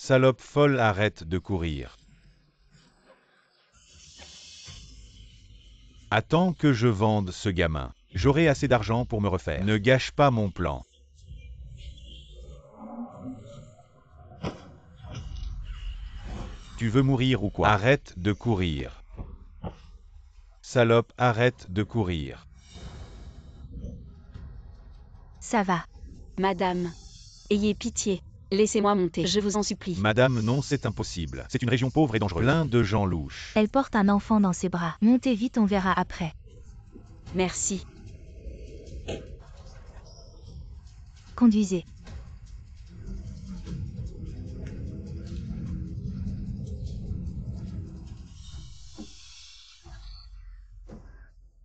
Salope folle, arrête de courir. Attends que je vende ce gamin. J'aurai assez d'argent pour me refaire. Ne gâche pas mon plan. Tu veux mourir ou quoi? Arrête de courir. Salope, arrête de courir. Ça va. Madame, ayez pitié. Laissez-moi monter, je vous en supplie. Madame, non, c'est impossible. C'est une région pauvre et dangereuse. Plein de gens louches. Elle porte un enfant dans ses bras. Montez vite, on verra après. Merci. Conduisez.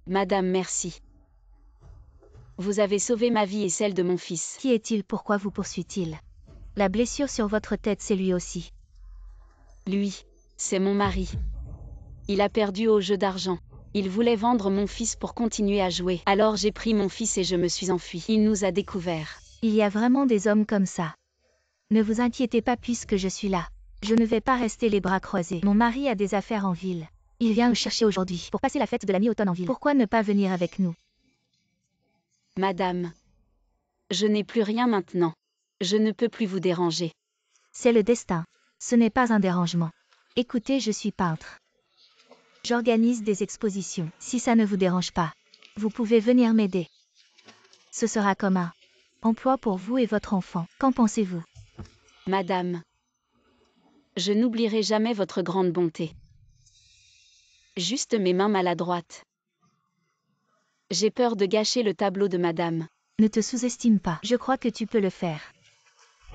Madame, merci. Vous avez sauvé ma vie et celle de mon fils. Qui est-il? Pourquoi vous poursuit-il? La blessure sur votre tête, c'est lui aussi. Lui, c'est mon mari. Il a perdu au jeu d'argent. Il voulait vendre mon fils pour continuer à jouer. Alors j'ai pris mon fils et je me suis enfui. Il nous a découverts. Il y a vraiment des hommes comme ça. Ne vous inquiétez pas puisque je suis là. Je ne vais pas rester les bras croisés. Mon mari a des affaires en ville. Il vient me chercher aujourd'hui pour passer la fête de la mi-automne en ville. Pourquoi ne pas venir avec nous? Madame, je n'ai plus rien maintenant. Je ne peux plus vous déranger. C'est le destin. Ce n'est pas un dérangement. Écoutez, je suis peintre. J'organise des expositions. Si ça ne vous dérange pas, vous pouvez venir m'aider. Ce sera comme un emploi pour vous et votre enfant. Qu'en pensez-vous? Madame, je n'oublierai jamais votre grande bonté. Juste mes mains maladroites. J'ai peur de gâcher le tableau de madame. Ne te sous-estime pas. Je crois que tu peux le faire.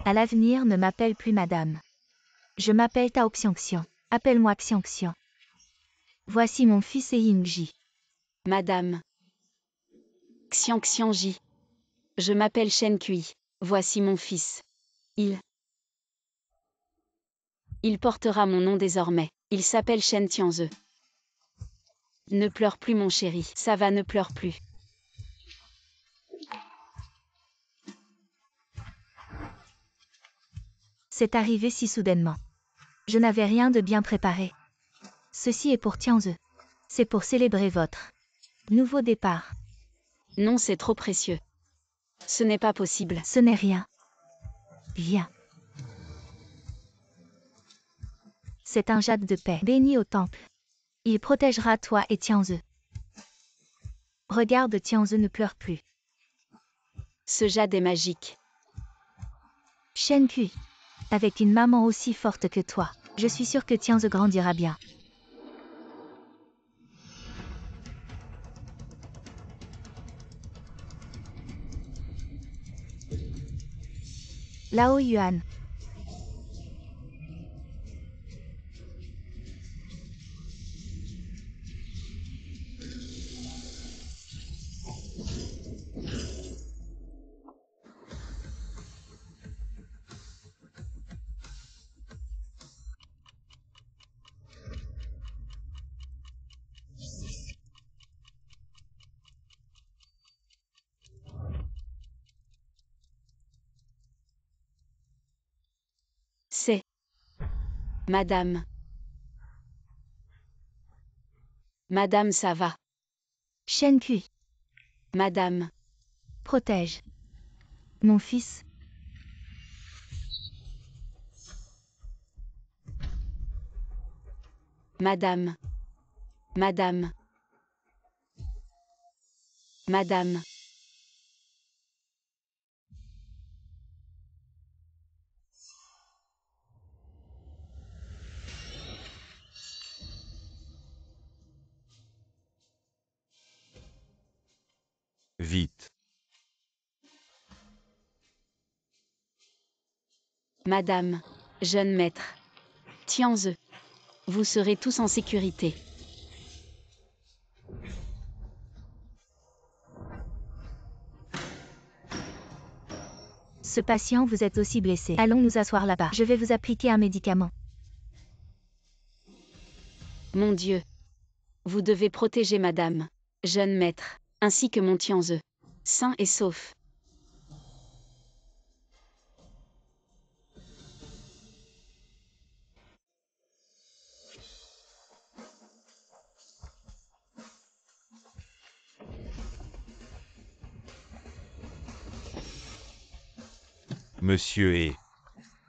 À l'avenir, ne m'appelle plus madame. Je m'appelle Tao Xiangxian. Appelle-moi Xiangxian. Voici mon fils Yingji. Madame. Xiangxianji. Je m'appelle Shen Kui. Voici mon fils. Il portera mon nom désormais. Il s'appelle Shen Tianze. Ne pleure plus mon chéri. Ça va, ne pleure plus. C'est arrivé si soudainement. Je n'avais rien de bien préparé. Ceci est pour Tianze. C'est pour célébrer votre nouveau départ. Non, c'est trop précieux. Ce n'est pas possible. Ce n'est rien. Viens. C'est un jade de paix, béni au temple. Il protégera toi et Tianze. Regarde, Tianze ne pleure plus. Ce jade est magique. Shen Kui. Avec une maman aussi forte que toi, je suis sûre que Tianze grandira bien. Lao Yuan. C'est Madame. Madame, ça va. Shen Kui. Madame. Protège. Mon fils. Madame. Madame. Madame. Vite. Madame. Jeune maître. Tianze. Vous serez tous en sécurité. Ce patient, vous êtes aussi blessé. Allons nous asseoir là-bas. Je vais vous appliquer un médicament. Mon Dieu. Vous devez protéger madame. Jeune maître. Ainsi que mon Tianze. Sain et sauf. Monsieur et...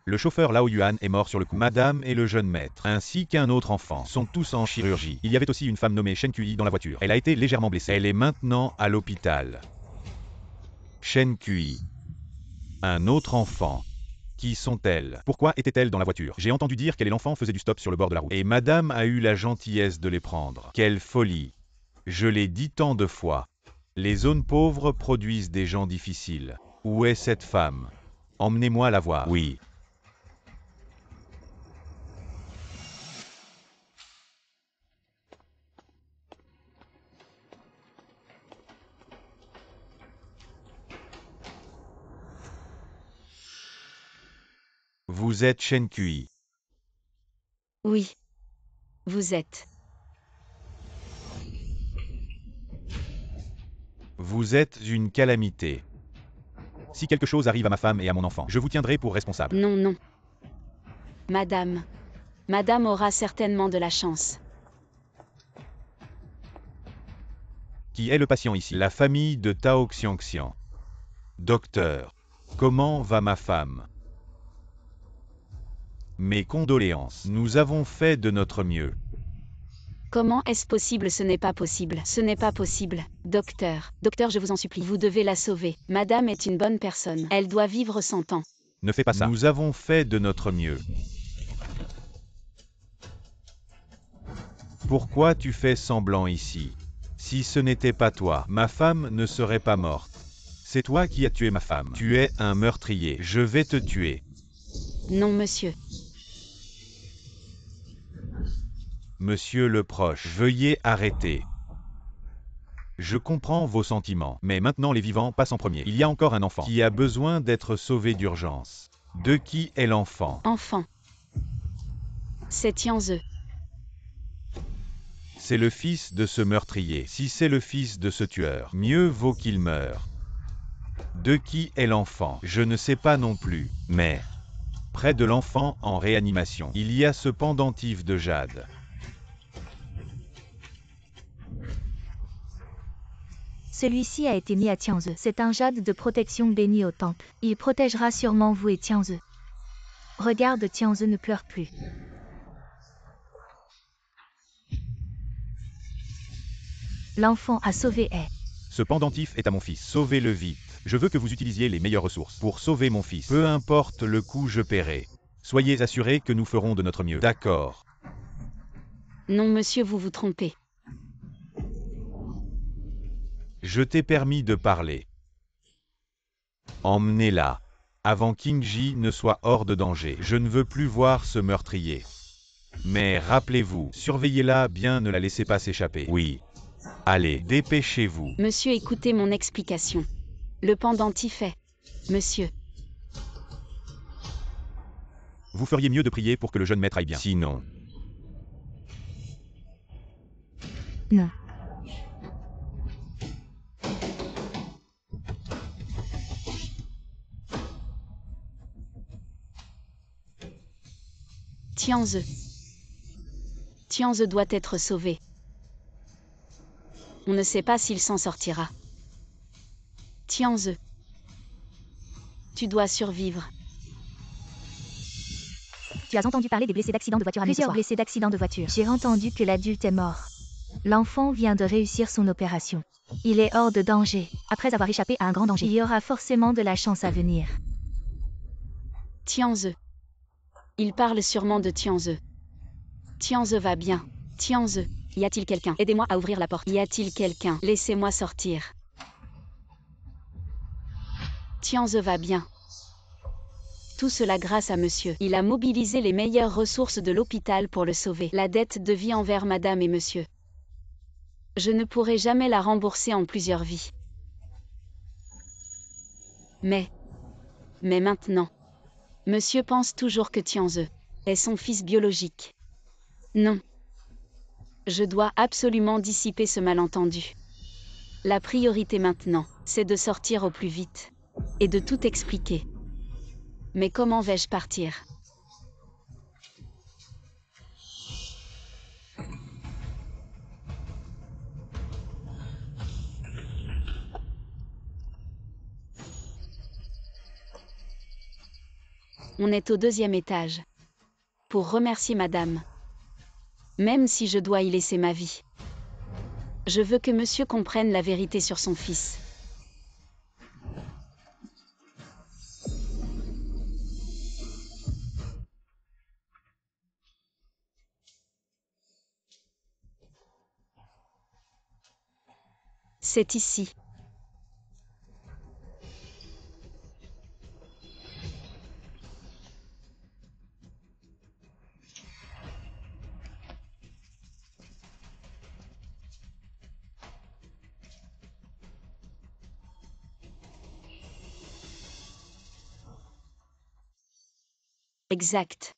Le chauffeur Lao Yuan est mort sur le coup. Madame et le jeune maître, ainsi qu'un autre enfant, sont tous en chirurgie. Il y avait aussi une femme nommée Shen Kui dans la voiture. Elle a été légèrement blessée. Elle est maintenant à l'hôpital. Shen Kui. Un autre enfant. Qui sont-elles? Pourquoi étaient-elles dans la voiture? J'ai entendu dire qu'elle et l'enfant faisaient du stop sur le bord de la route. Et madame a eu la gentillesse de les prendre. Quelle folie! Je l'ai dit tant de fois. Les zones pauvres produisent des gens difficiles. Où est cette femme? Emmenez-moi la voir. Oui. Vous êtes Shen Kui. Oui. Vous êtes. Vous êtes une calamité. Si quelque chose arrive à ma femme et à mon enfant, je vous tiendrai pour responsable. Non, non. Madame. Madame aura certainement de la chance. Qui est le patient ici? La famille de Tao Xiangxian. Docteur. Comment va ma femme? Mes condoléances. Nous avons fait de notre mieux. Comment est-ce possible? Ce n'est pas possible. Ce n'est pas possible. Docteur. Docteur, je vous en supplie. Vous devez la sauver. Madame est une bonne personne. Elle doit vivre 100 ans. Ne fais pas ça. Nous avons fait de notre mieux. Pourquoi tu fais semblant ici? Si ce n'était pas toi, ma femme ne serait pas morte. C'est toi qui as tué ma femme. Tu es un meurtrier. Je vais te tuer. Non, monsieur. Monsieur le proche, veuillez arrêter. Je comprends vos sentiments, mais maintenant les vivants passent en premier. Il y a encore un enfant qui a besoin d'être sauvé d'urgence. De qui est l'enfant? Enfant. C'est Tianze. C'est le fils de ce meurtrier. Si c'est le fils de ce tueur, mieux vaut qu'il meure. De qui est l'enfant? Je ne sais pas non plus, mais... Près de l'enfant en réanimation, il y a ce pendentif de jade. Celui-ci a été mis à Tianze. C'est un jade de protection béni au temple. Il protégera sûrement vous et Tianze. Regarde, Tianze ne pleure plus. L'enfant à sauver est. Ce pendentif est à mon fils. Sauvez-le vite. Je veux que vous utilisiez les meilleures ressources pour sauver mon fils. Peu importe le coût, je paierai. Soyez assurés que nous ferons de notre mieux. D'accord. Non, monsieur, vous vous trompez. Je t'ai permis de parler. Emmenez-la. Avant qu'Ingji ne soit hors de danger. Je ne veux plus voir ce meurtrier. Mais rappelez-vous, surveillez-la bien, ne la laissez pas s'échapper. Oui. Allez, dépêchez-vous. Monsieur, écoutez mon explication. Le pendentif est... Monsieur. Vous feriez mieux de prier pour que le jeune maître aille bien. Sinon... Non. Tianze. Tianze doit être sauvé. On ne sait pas s'il s'en sortira. Tianze. Tu dois survivre. Tu as entendu parler des blessés d'accident de voiture à Plusieurs blessés d'accident de voiture. J'ai entendu que l'adulte est mort. L'enfant vient de réussir son opération. Il est hors de danger. Après avoir échappé à un grand danger, il y aura forcément de la chance à venir. Tianze. Il parle sûrement de Tianze. Tianze va bien. Tianze. Y a-t-il quelqu'un? Aidez-moi à ouvrir la porte. Y a-t-il quelqu'un? Laissez-moi sortir. Tianze va bien. Tout cela grâce à monsieur. Il a mobilisé les meilleures ressources de l'hôpital pour le sauver. La dette de vie envers madame et monsieur. Je ne pourrai jamais la rembourser en plusieurs vies. Mais maintenant, monsieur pense toujours que Tianze est son fils biologique. Non. Je dois absolument dissiper ce malentendu. La priorité maintenant, c'est de sortir au plus vite. Et de tout expliquer. Mais comment vais-je partir? On est au 2e étage. Pour remercier madame. Même si je dois y laisser ma vie. Je veux que monsieur comprenne la vérité sur son fils. C'est ici. Exact.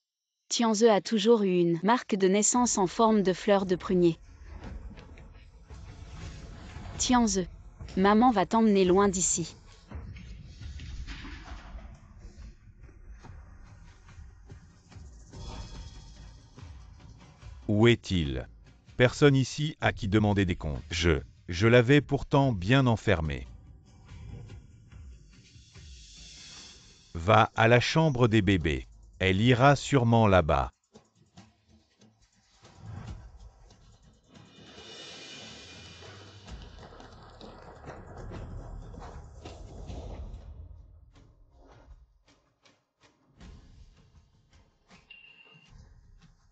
Tianze a toujours eu une marque de naissance en forme de fleur de prunier. Tianze, maman va t'emmener loin d'ici. Où est-il? Personne ici à qui demander des comptes. Je l'avais pourtant bien enfermé. Va à la chambre des bébés. Elle ira sûrement là-bas.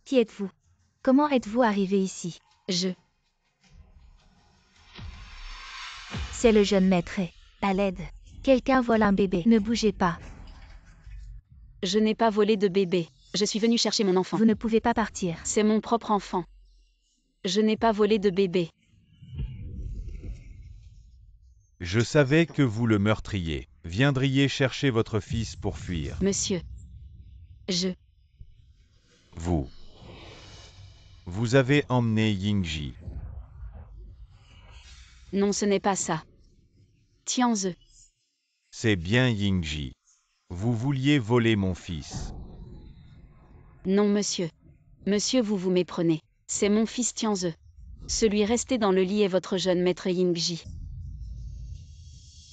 Qui êtes-vous? Comment êtes-vous arrivé ici? C'est le jeune maître. À l'aide. Quelqu'un vole un bébé. Ne bougez pas. Je n'ai pas volé de bébé. Je suis venue chercher mon enfant. Vous ne pouvez pas partir. C'est mon propre enfant. Je n'ai pas volé de bébé. Je savais que vous le meurtriez. Viendriez chercher votre fils pour fuir. Monsieur. Vous avez emmené Yingji. Non, ce n'est pas ça. Tianze. C'est bien Yingji. Vous vouliez voler mon fils. Non, monsieur. Monsieur, vous vous méprenez. C'est mon fils Tianze. Celui resté dans le lit est votre jeune maître Yingji.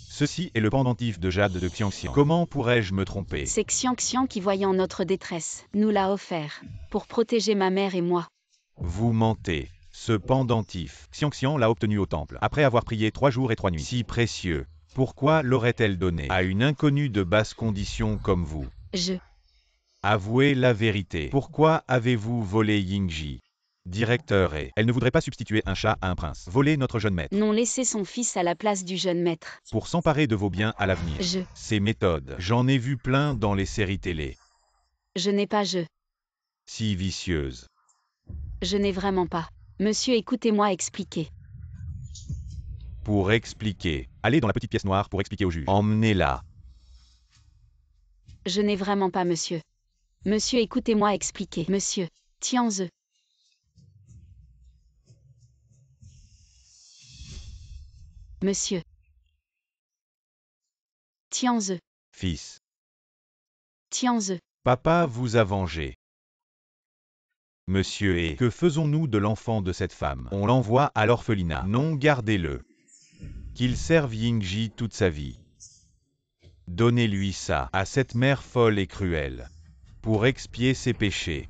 Ceci est le pendentif de jade de Xiangxiang. Comment pourrais-je me tromper? C'est Xiangxiang qui, voyant notre détresse, nous l'a offert, pour protéger ma mère et moi. Vous mentez. Ce pendentif, Xiangxiang l'a obtenu au temple, après avoir prié 3 jours et 3 nuits. Si précieux. Pourquoi l'aurait-elle donné à une inconnue de basse condition comme vous? Avouez la vérité. Pourquoi avez-vous volé Yingji? Directeur et elle ne voudrait pas substituer un chat à un prince. Voler notre jeune maître. Non, laisser son fils à la place du jeune maître. Pour s'emparer de vos biens à l'avenir. Ces méthodes, j'en ai vu plein dans les séries télé. Je n'ai pas Si vicieuses. Je n'ai vraiment pas. Monsieur, écoutez-moi expliquer. Pour expliquer. Allez dans la petite pièce noire pour expliquer au juge. Emmenez-la. Je n'ai vraiment pas, monsieur. Monsieur, écoutez-moi expliquer. Monsieur. Tianze. Monsieur. Tianze. Fils. Tianze. Papa vous a vengé. Monsieur, et que faisons-nous de l'enfant de cette femme? On l'envoie à l'orphelinat. Non, gardez-le. Qu'il serve Yingji toute sa vie. Donnez-lui ça, à cette mère folle et cruelle. Pour expier ses péchés.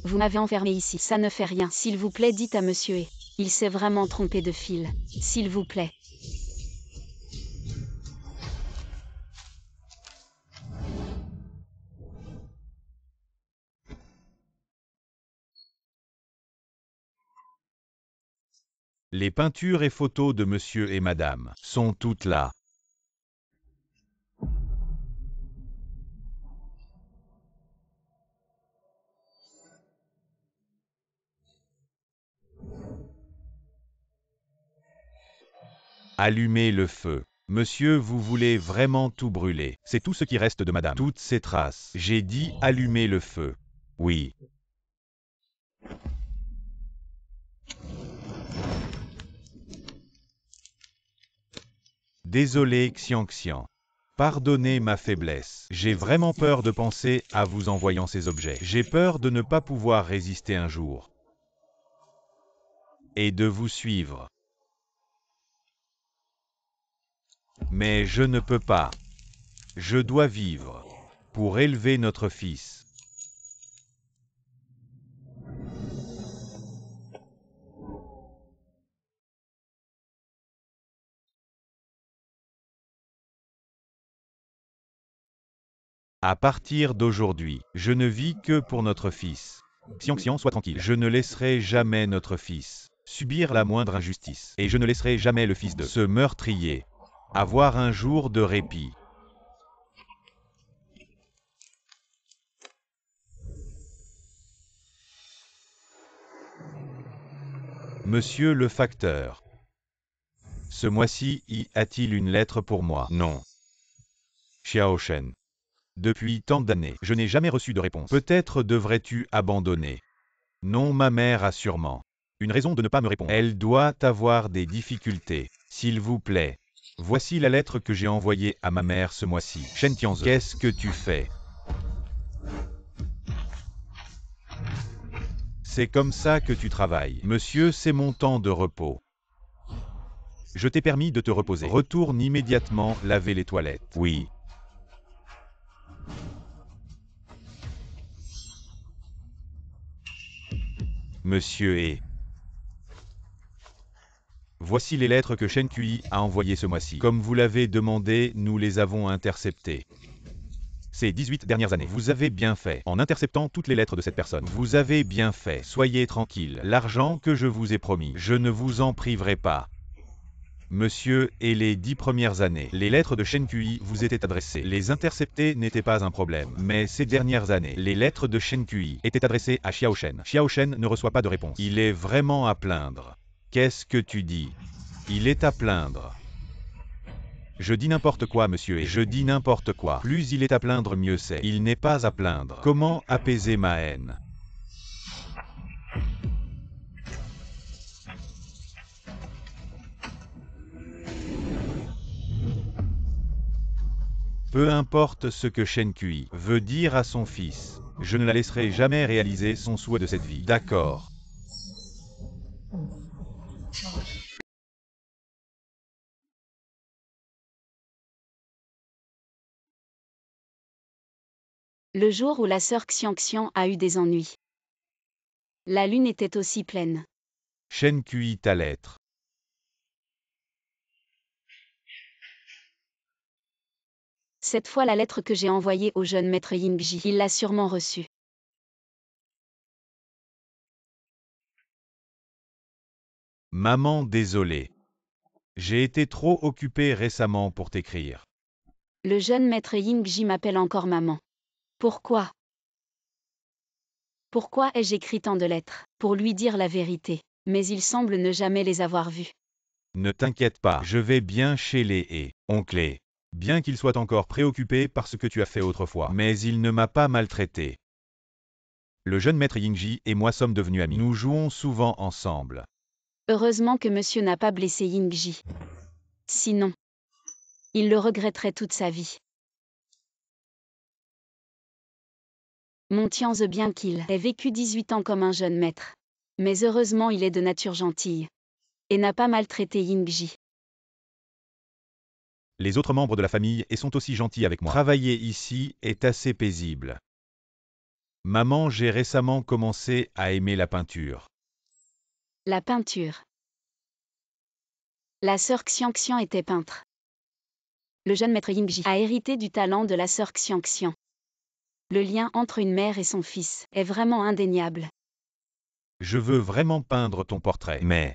Vous m'avez enfermé ici. Ça ne fait rien. S'il vous plaît, dites à monsieur et. Il s'est vraiment trompé de fil. S'il vous plaît. Les peintures et photos de monsieur et madame sont toutes là. Allumez le feu. Monsieur, vous voulez vraiment tout brûler. C'est tout ce qui reste de madame. Toutes ces traces. J'ai dit allumer le feu. Oui. Désolé Xiang Xiang. Pardonnez ma faiblesse. J'ai vraiment peur de penser à vous envoyant ces objets. J'ai peur de ne pas pouvoir résister un jour. Et de vous suivre. Mais je ne peux pas. Je dois vivre. Pour élever notre fils. À partir d'aujourd'hui, je ne vis que pour notre fils. Xiang Xiang, sois tranquille. Je ne laisserai jamais notre fils subir la moindre injustice. Et je ne laisserai jamais le fils de ce meurtrier avoir un jour de répit. Monsieur le facteur. Ce mois-ci, y a-t-il une lettre pour moi? Non. Xiao Shen. Depuis tant d'années, je n'ai jamais reçu de réponse. Peut-être devrais-tu abandonner. Non, ma mère a sûrement une raison de ne pas me répondre. Elle doit avoir des difficultés. S'il vous plaît. Voici la lettre que j'ai envoyée à ma mère ce mois-ci. Shen Tianze. Qu'est-ce que tu fais? C'est comme ça que tu travailles. Monsieur, c'est mon temps de repos. Je t'ai permis de te reposer. Retourne immédiatement laver les toilettes. Oui. Monsieur et... Voici les lettres que Shen Kui a envoyées ce mois-ci. Comme vous l'avez demandé, nous les avons interceptées. Ces 18 dernières années, vous avez bien fait, en interceptant toutes les lettres de cette personne. Vous avez bien fait, soyez tranquille. L'argent que je vous ai promis, je ne vous en priverai pas. Monsieur, et les 10 premières années, les lettres de Shen Kui vous étaient adressées. Les intercepter n'était pas un problème. Mais ces dernières années, les lettres de Shen Kui étaient adressées à Xiao Shen. Xiao Shen ne reçoit pas de réponse. Il est vraiment à plaindre. Qu'est-ce que tu dis? Il est à plaindre. Je dis n'importe quoi, monsieur, et je dis n'importe quoi. Plus il est à plaindre, mieux c'est. Il n'est pas à plaindre. Comment apaiser ma haine? Peu importe ce que Shen Kui veut dire à son fils, je ne la laisserai jamais réaliser son souhait de cette vie. D'accord. Le jour où la sœur Xiang Xiang a eu des ennuis. La lune était aussi pleine. Shen Kui, ta lettre. Cette fois la lettre que j'ai envoyée au jeune maître Yingji, il l'a sûrement reçue. Maman, désolé. J'ai été trop occupé récemment pour t'écrire. Le jeune maître Yingji m'appelle encore maman. Pourquoi? Pourquoi ai-je écrit tant de lettres? Pour lui dire la vérité. Mais il semble ne jamais les avoir vues. Ne t'inquiète pas, je vais bien chez les et oncle. Bien qu'il soit encore préoccupé par ce que tu as fait autrefois, mais il ne m'a pas maltraité. Le jeune maître Yingji et moi sommes devenus amis. Nous jouons souvent ensemble. Heureusement que monsieur n'a pas blessé Yingji. Sinon, il le regretterait toute sa vie. Mon Tianze, bien qu'il ait vécu 18 ans comme un jeune maître. Mais heureusement il est de nature gentille. Et n'a pas maltraité Yingji. Les autres membres de la famille et sont aussi gentils avec moi. Travailler ici est assez paisible. Maman, j'ai récemment commencé à aimer la peinture. La peinture. La sœur Xiang Xiang était peintre. Le jeune maître Yingji a hérité du talent de la sœur Xiang Xiang. Le lien entre une mère et son fils est vraiment indéniable. Je veux vraiment peindre ton portrait, mais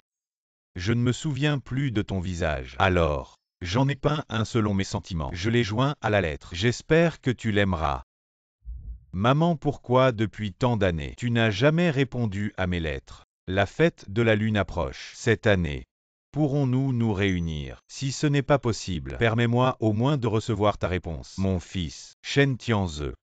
je ne me souviens plus de ton visage. Alors, j'en ai peint un selon mes sentiments. Je l'ai joint à la lettre. J'espère que tu l'aimeras. Maman, pourquoi depuis tant d'années, tu n'as jamais répondu à mes lettres? La fête de la lune approche. Cette année, pourrons-nous nous réunir? Si ce n'est pas possible, permets-moi au moins de recevoir ta réponse. Mon fils, Shen Tianze.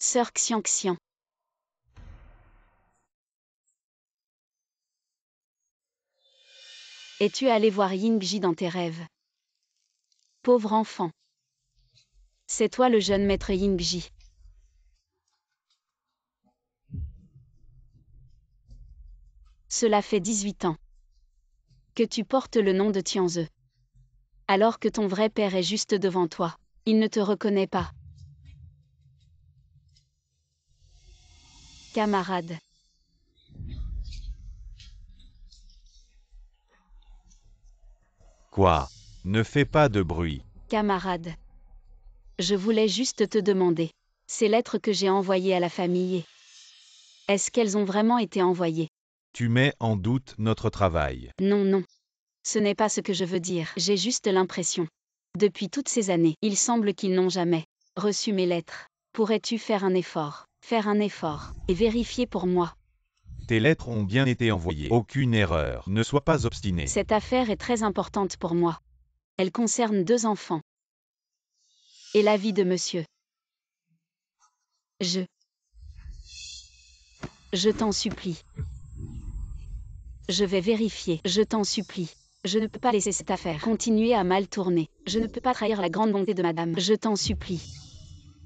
Sœur Xian. Es-tu allé voir Yingji dans tes rêves? Pauvre enfant. C'est toi le jeune maître Yingji. Cela fait 18 ans que tu portes le nom de Tianze. Alors que ton vrai père est juste devant toi, il ne te reconnaît pas. Camarade. Quoi? Ne fais pas de bruit. Camarade. Je voulais juste te demander. Ces lettres que j'ai envoyées à la famille. Est-ce qu'elles ont vraiment été envoyées? Tu mets en doute notre travail. Non. Ce n'est pas ce que je veux dire. J'ai juste l'impression. Depuis toutes ces années, il semble qu'ils n'ont jamais reçu mes lettres. Pourrais-tu faire un effort? Faire un effort et vérifier pour moi. Tes lettres ont bien été envoyées. Aucune erreur. Ne sois pas obstiné. Cette affaire est très importante pour moi. Elle concerne 2 enfants. Et la vie de monsieur. Je t'en supplie. Je vais vérifier. Je t'en supplie. Je ne peux pas laisser cette affaire continuer à mal tourner. Je ne peux pas trahir la grande bonté de madame. Je t'en supplie.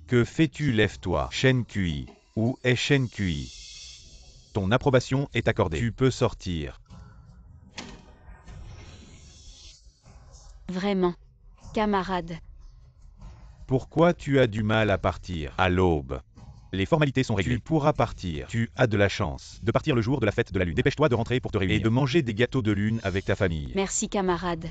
Que fais-tu? Lève-toi. Shen Kui. Où est Shen Kui? Ton approbation est accordée. Tu peux sortir. Vraiment. Camarade. Pourquoi tu as du mal à partir à l'aube? Les formalités sont réglées. Tu pourras partir. Tu as de la chance de partir le jour de la fête de la lune. Dépêche-toi de rentrer pour te réunir et de manger des gâteaux de lune avec ta famille. Merci camarade.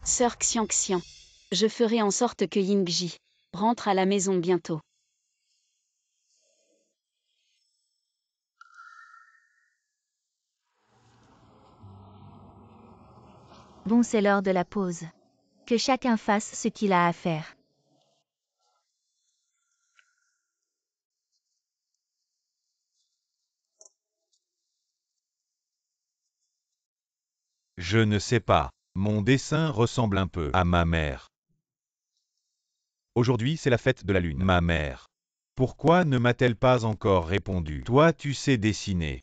Sœur Xian. Je ferai en sorte que Yingji rentre à la maison bientôt. Bon, c'est l'heure de la pause. Que chacun fasse ce qu'il a à faire. Je ne sais pas. Mon dessin ressemble un peu à ma mère. Aujourd'hui, c'est la fête de la lune. Ma mère. Pourquoi ne m'a-t-elle pas encore répondu? Toi, tu sais dessiner.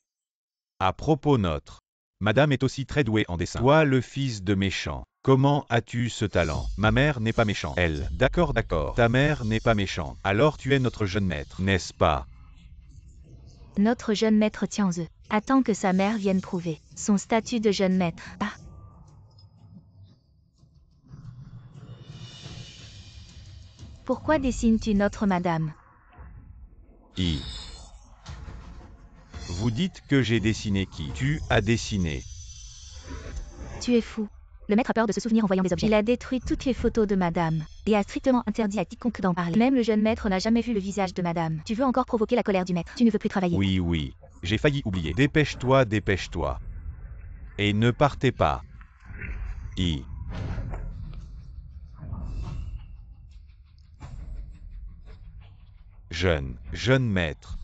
À propos notre. Madame est aussi très douée en dessin. Toi, le fils de méchant. Comment as-tu ce talent? Ma mère n'est pas méchante. Elle. D'accord. Ta mère n'est pas méchante. Alors tu es notre jeune maître, n'est-ce pas? Notre jeune maître Tianze attend que sa mère vienne prouver son statut de jeune maître. Ah. Pourquoi dessines-tu notre madame? Vous dites que j'ai dessiné qui? Tu as dessiné. Tu es fou. Le maître a peur de se souvenir en voyant des objets. Il a détruit toutes les photos de madame et a strictement interdit à quiconque d'en parler. Même le jeune maître n'a jamais vu le visage de madame. Tu veux encore provoquer la colère du maître. Tu ne veux plus travailler. Oui. J'ai failli oublier. Dépêche-toi. Et ne partez pas. Jeune maître.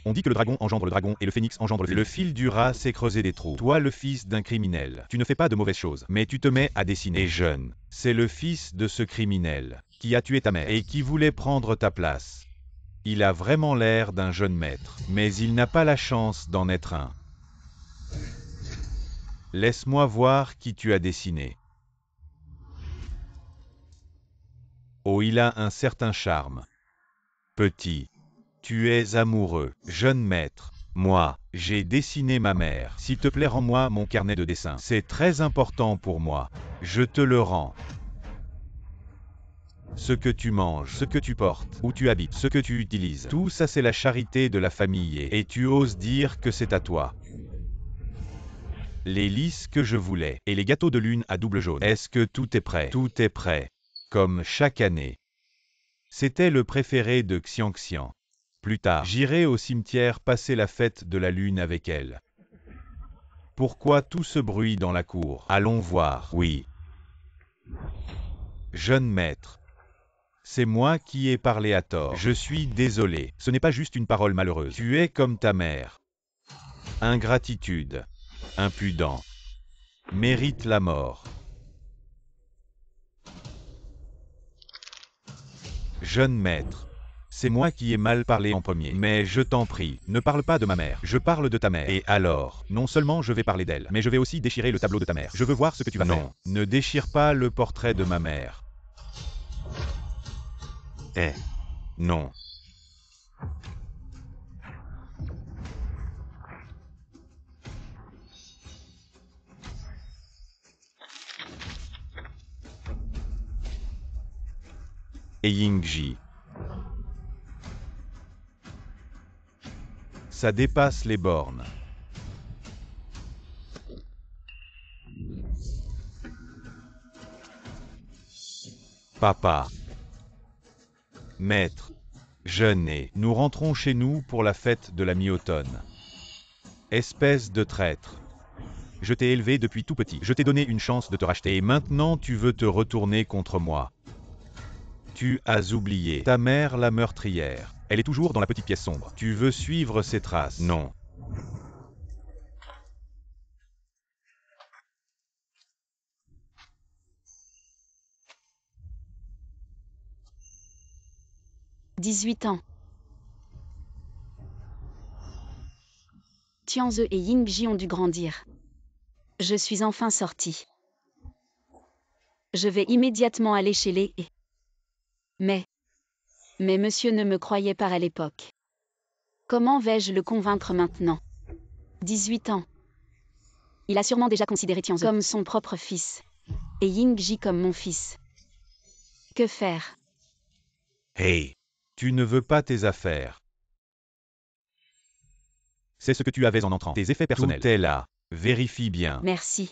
On dit que le dragon engendre le dragon et le phénix engendre le phénix. Le fil du rat s'est creusé des trous. Toi, le fils d'un criminel, tu ne fais pas de mauvaises choses, mais tu te mets à dessiner. Et jeune, c'est le fils de ce criminel qui a tué ta mère et qui voulait prendre ta place. Il a vraiment l'air d'un jeune maître, mais il n'a pas la chance d'en être un. Laisse-moi voir qui tu as dessiné. Oh, il a un certain charme. Petit. Tu es amoureux, jeune maître. Moi, j'ai dessiné ma mère. S'il te plaît, rends-moi mon carnet de dessin. C'est très important pour moi. Je te le rends. Ce que tu manges, ce que tu portes, où tu habites, ce que tu utilises, tout ça c'est la charité de la famille et tu oses dire que c'est à toi. Les lys que je voulais et les gâteaux de lune à double jaune. Est-ce que tout est prêt? Tout est prêt. Comme chaque année. C'était le préféré de Xian. Plus tard, j'irai au cimetière passer la fête de la lune avec elle. Pourquoi tout ce bruit dans la cour? Allons voir. Oui. Jeune maître. C'est moi qui ai parlé à tort. Je suis désolé. Ce n'est pas juste une parole malheureuse. Tu es comme ta mère. Ingratitude. Impudent. Mérite la mort. Jeune maître. C'est moi qui ai mal parlé en premier. Mais je t'en prie, ne parle pas de ma mère. Je parle de ta mère. Et alors, non seulement je vais parler d'elle, mais je vais aussi déchirer le tableau de ta mère. Je veux voir ce que tu vas faire. Non, ne déchire pas le portrait de ma mère. Non. Et Yingji. Ça dépasse les bornes. Papa. Maître. Jeune et nous rentrons chez nous pour la fête de la mi-automne. Espèce de traître. Je t'ai élevé depuis tout petit. Je t'ai donné une chance de te racheter. Et maintenant tu veux te retourner contre moi. Tu as oublié ta mère la meurtrière. Elle est toujours dans la petite pièce sombre. Tu veux suivre ses traces. Non. « 18 ans. Tianze et Yingji ont dû grandir. Je suis enfin sortie. Je vais immédiatement aller chez les... Mais monsieur ne me croyait pas à l'époque. Comment vais-je le convaincre maintenant? 18 ans. Il a sûrement déjà considéré Tianze comme son propre fils. Et Yingji comme mon fils. Que faire? Hey, tu ne veux pas tes affaires. C'est ce que tu avais en entrant. Tes effets personnels. Tout est là. Vérifie bien. Merci.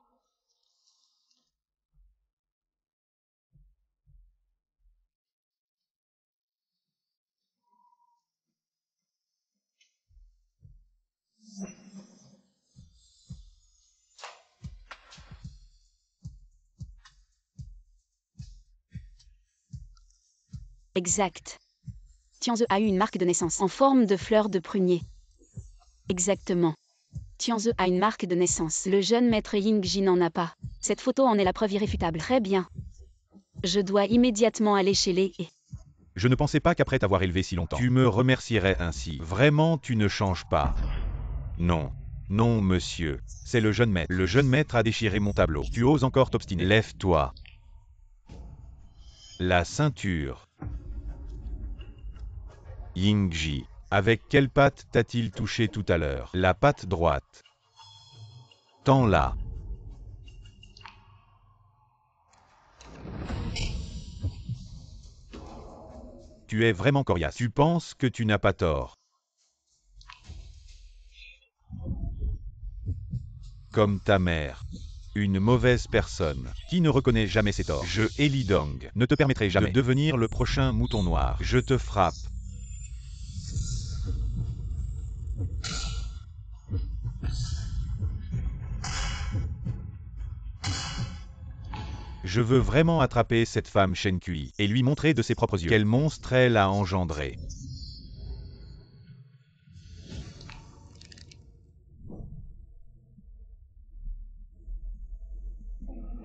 Exact. Tianze a eu une marque de naissance en forme de fleur de prunier. Exactement. Tianze a une marque de naissance. Le jeune maître Yingji n'en a pas. Cette photo en est la preuve irréfutable. Très bien. Je dois immédiatement aller chez les... Je ne pensais pas qu'après t'avoir élevé si longtemps, tu me remercierais ainsi. Vraiment, tu ne changes pas. Non. Non, monsieur. C'est le jeune maître. Le jeune maître a déchiré mon tableau. Tu oses encore t'obstiner. Lève-toi. La ceinture. Yingji. Avec quelle patte t'a-t-il touché tout à l'heure? La patte droite. Tends-la. Tu es vraiment coriace. Tu penses que tu n'as pas tort. Comme ta mère. Une mauvaise personne, qui ne reconnaît jamais ses torts. Je, Elidong, ne te permettrai jamais de devenir le prochain mouton noir. Je te frappe. Je veux vraiment attraper cette femme Shen Kui et lui montrer de ses propres yeux quel monstre elle a engendré.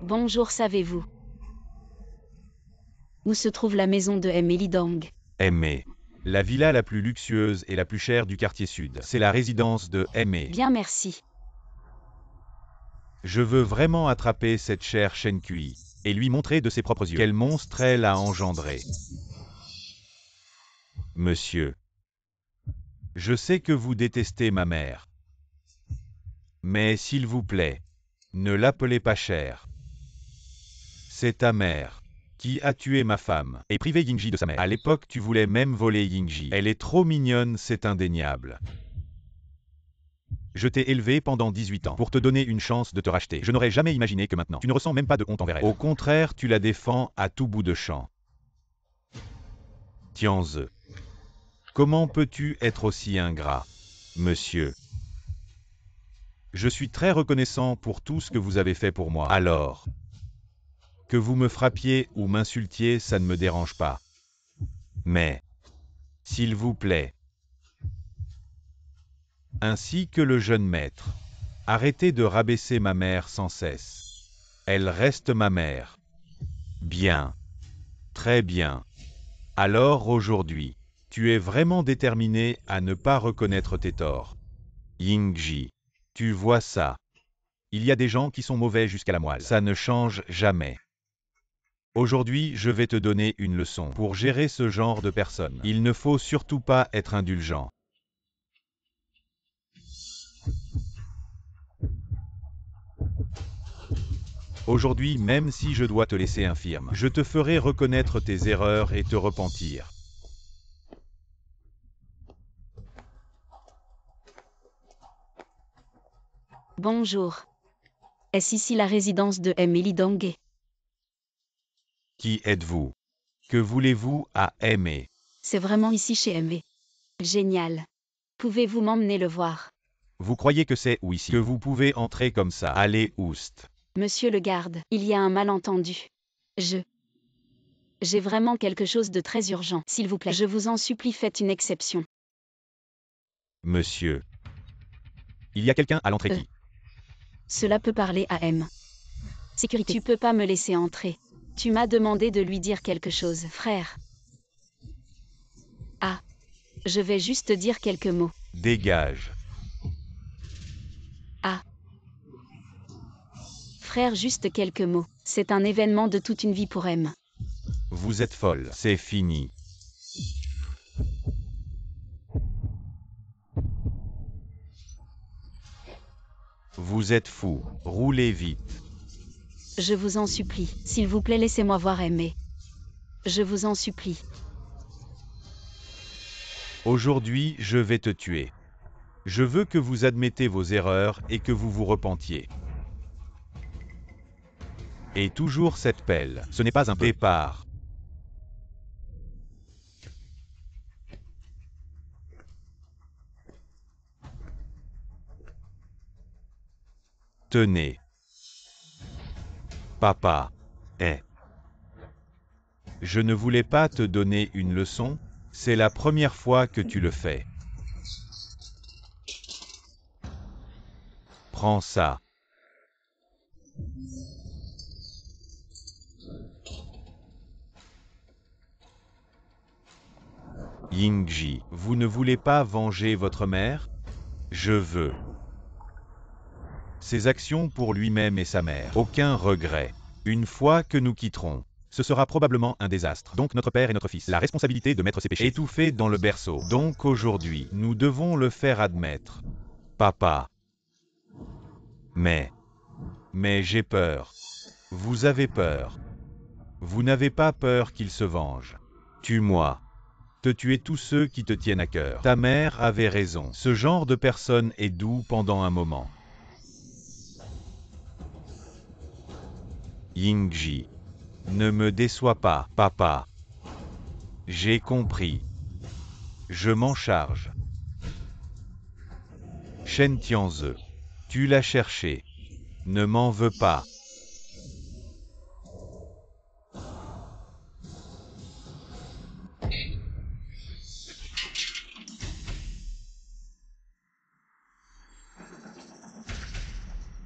Bonjour, savez-vous où se trouve la maison de Elidong? Aimé. La villa la plus luxueuse et la plus chère du quartier sud. C'est la résidence de Aimé. Bien, merci. Je veux vraiment attraper cette chère Shen Kui et lui montrer de ses propres yeux quel monstre elle a engendré. Monsieur. Je sais que vous détestez ma mère. Mais s'il vous plaît, ne l'appelez pas chère. C'est ta mère qui a tué ma femme et privé Yingji de sa mère. À l'époque, tu voulais même voler Yingji. Elle est trop mignonne, c'est indéniable. Je t'ai élevé pendant 18 ans pour te donner une chance de te racheter. Je n'aurais jamais imaginé que maintenant, tu ne ressens même pas de honte envers elle. Au contraire, tu la défends à tout bout de champ. Tianze. Comment peux-tu être aussi ingrat, monsieur? Je suis très reconnaissant pour tout ce que vous avez fait pour moi. Alors, que vous me frappiez ou m'insultiez, ça ne me dérange pas. Mais, s'il vous plaît, ainsi que le jeune maître, arrêtez de rabaisser ma mère sans cesse. Elle reste ma mère. Bien. Très bien. Alors aujourd'hui, tu es vraiment déterminé à ne pas reconnaître tes torts. Yingji, tu vois ça. Il y a des gens qui sont mauvais jusqu'à la moelle. Ça ne change jamais. Aujourd'hui, je vais te donner une leçon. Pour gérer ce genre de personnes, il ne faut surtout pas être indulgent. Aujourd'hui, même si je dois te laisser infirme, je te ferai reconnaître tes erreurs et te repentir. Bonjour. Est-ce ici la résidence de Emily Dongé? Qui êtes-vous? Que voulez-vous à aimer? C'est vraiment ici chez MV. Génial. Pouvez-vous m'emmener le voir? Vous croyez que c'est ou ici que vous pouvez entrer comme ça? Allez, oust. Monsieur le garde, il y a un malentendu. J'ai vraiment quelque chose de très urgent. S'il vous plaît, je vous en supplie, faites une exception. Monsieur. Il y a quelqu'un à l'entrée qui? Cela peut parler à M. Sécurité. Tu peux pas me laisser entrer. Tu m'as demandé de lui dire quelque chose, frère. Ah. Je vais juste dire quelques mots. Dégage. Ah. Frère, juste quelques mots. C'est un événement de toute une vie pour M. Vous êtes folle. C'est fini. Vous êtes fou. Roulez vite. Je vous en supplie. S'il vous plaît, laissez-moi voir M. Je vous en supplie. Aujourd'hui, je vais te tuer. Je veux que vous admettez vos erreurs et que vous vous repentiez. Et toujours cette pelle. Ce n'est pas un départ. Tenez. Papa. Je ne voulais pas te donner une leçon, c'est la première fois que tu le fais. Prends ça. Yingji, vous ne voulez pas venger votre mère? Je veux. Ses actions pour lui-même et sa mère. Aucun regret. Une fois que nous quitterons, ce sera probablement un désastre. Donc notre père et notre fils. La responsabilité de mettre ses péchés étouffés dans le berceau. Donc aujourd'hui, nous devons le faire admettre. Papa. Mais j'ai peur. Vous avez peur. Vous n'avez pas peur qu'il se venge. Tue-moi. Te tuer tous ceux qui te tiennent à cœur. Ta mère avait raison. Ce genre de personne est doux pendant un moment. Yingji. Ne me déçois pas, papa. J'ai compris. Je m'en charge. Shen Tianze. Tu l'as cherché. Ne m'en veux pas.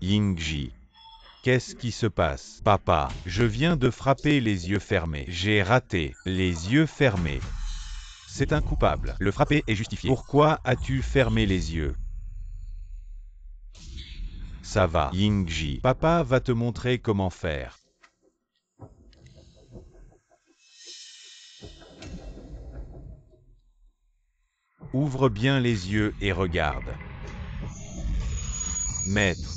Yingji. Qu'est-ce qui se passe? Papa, je viens de frapper les yeux fermés. J'ai raté. Les yeux fermés. C'est un coupable. Le frapper est justifié. Pourquoi as-tu fermé les yeux? Ça va. Yingji. Papa va te montrer comment faire. Ouvre bien les yeux et regarde. Maître.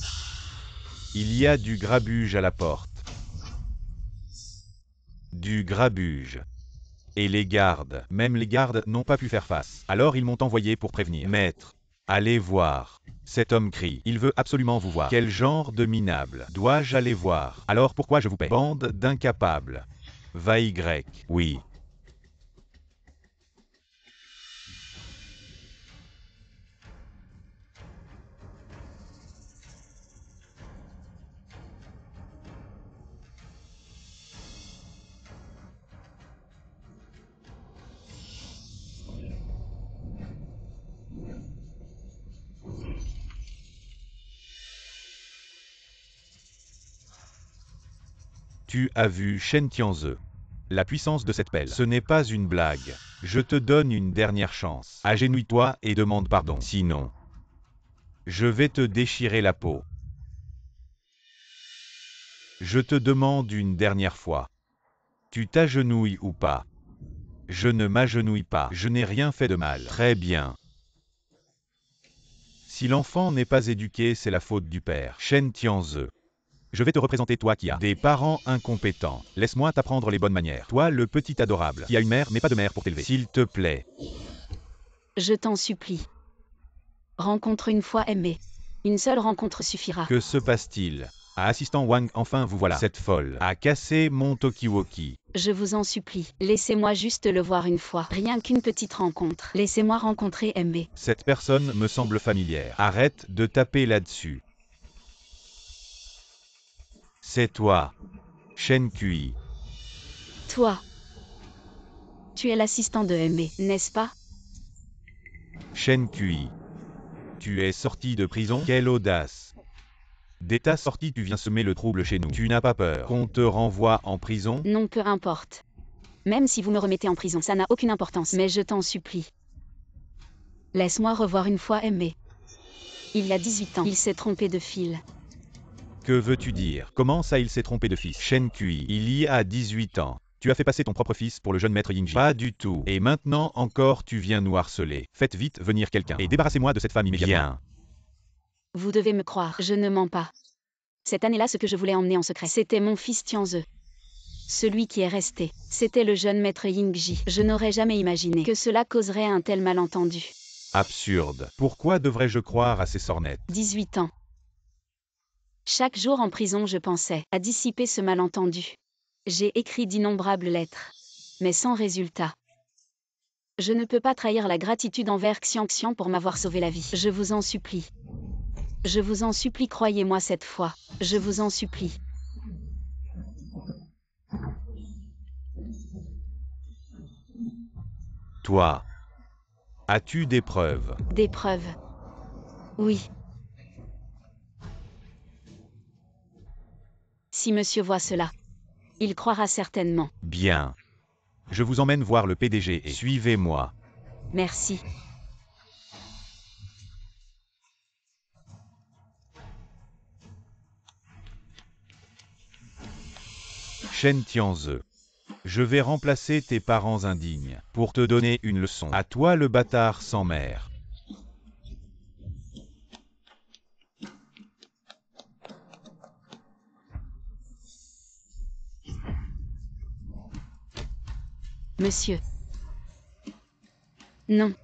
Il y a du grabuge à la porte. Du grabuge. Et les gardes, même les gardes, n'ont pas pu faire face. Alors ils m'ont envoyé pour prévenir. Maître, allez voir. Cet homme crie. Il veut absolument vous voir. Quel genre de minable? Dois-je aller voir? Alors pourquoi je vous paie? Bande d'incapables. Va Y. Oui. Tu as vu Shen Tianze. La puissance de cette pelle. Ce n'est pas une blague. Je te donne une dernière chance. Agenouille-toi et demande pardon. Sinon, je vais te déchirer la peau. Je te demande une dernière fois. Tu t'agenouilles ou pas? Je ne m'agenouille pas. Je n'ai rien fait de mal. Très bien. Si l'enfant n'est pas éduqué, c'est la faute du père. Shen Tianze. Je vais te représenter toi qui as des parents incompétents. Laisse-moi t'apprendre les bonnes manières. Toi, le petit adorable, qui a une mère mais pas de mère pour t'élever. S'il te plaît. Je t'en supplie. Rencontre une fois aimé. Une seule rencontre suffira. Que se passe-t-il? Ah, assistant Wang, enfin vous voilà. Cette folle a cassé mon talkie-walkie. Je vous en supplie. Laissez-moi juste le voir une fois. Rien qu'une petite rencontre. Laissez-moi rencontrer aimé. Cette personne me semble familière. Arrête de taper là-dessus. C'est toi, Shen Kui. Toi. Tu es l'assistant de aimé, n'est-ce pas? Shen Kui. Tu es sorti de prison? Quelle audace! Dès ta sortie, tu viens semer le trouble chez nous. Tu n'as pas peur qu'on te renvoie en prison? Non, peu importe. Même si vous me remettez en prison, ça n'a aucune importance. Mais je t'en supplie. Laisse-moi revoir une fois aimé. Il y a 18 ans, il s'est trompé de fil. Que veux-tu dire? Comment ça il s'est trompé de fils? Shen Kui, il y a 18 ans. Tu as fait passer ton propre fils pour le jeune maître Yingji. Pas du tout. Et maintenant encore tu viens nous harceler. Faites vite venir quelqu'un. Et débarrassez-moi de cette femme immédiatement. Bien. Vous devez me croire, je ne mens pas. Cette année-là, ce que je voulais emmener en secret, c'était mon fils Tianze. Celui qui est resté, c'était le jeune maître Yingji. Je n'aurais jamais imaginé que cela causerait un tel malentendu. Absurde. Pourquoi devrais-je croire à ces sornettes? 18 ans. Chaque jour en prison, je pensais à dissiper ce malentendu. J'ai écrit d'innombrables lettres, mais sans résultat. Je ne peux pas trahir la gratitude envers Xiangxian pour m'avoir sauvé la vie. Je vous en supplie. Je vous en supplie, croyez-moi cette fois. Je vous en supplie. Toi, as-tu des preuves? Des preuves? Oui. Si monsieur voit cela, il croira certainement. Bien. Je vous emmène voir le PDG et suivez-moi. Merci. Shen Tianze. Je vais remplacer tes parents indignes pour te donner une leçon. À toi le bâtard sans mère. Monsieur. Non.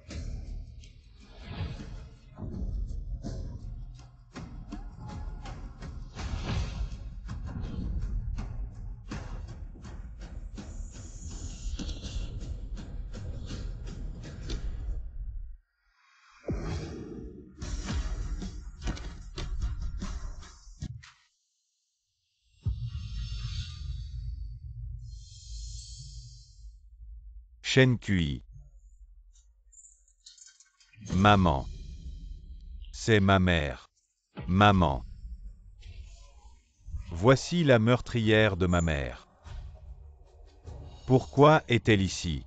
Shen Kui. Maman. C'est ma mère. Maman. Voici la meurtrière de ma mère. Pourquoi est-elle ici?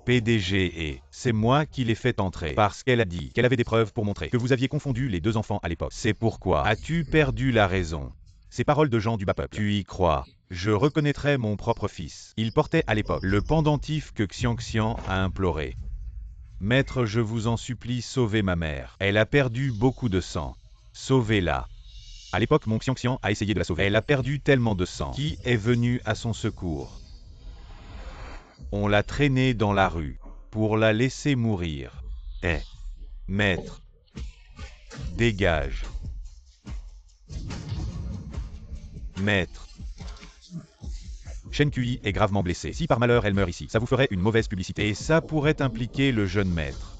PDG et c'est moi qui l'ai fait entrer parce qu'elle a dit qu'elle avait des preuves pour montrer que vous aviez confondu les deux enfants à l'époque. C'est pourquoi as-tu perdu la raison? Ces paroles de gens du bas peuple. Tu y crois? Je reconnaîtrai mon propre fils. Il portait à l'époque le pendentif que Xiangxian a imploré. Maître, je vous en supplie, sauvez ma mère. Elle a perdu beaucoup de sang. Sauvez-la. À l'époque, mon Xiangxian a essayé de la sauver. Elle a perdu tellement de sang. Qui est venu à son secours? On l'a traînée dans la rue pour la laisser mourir. Eh, maître, dégage. Maître. Shen Kui est gravement blessée. Si par malheur elle meurt ici, ça vous ferait une mauvaise publicité. Et ça pourrait impliquer le jeune maître.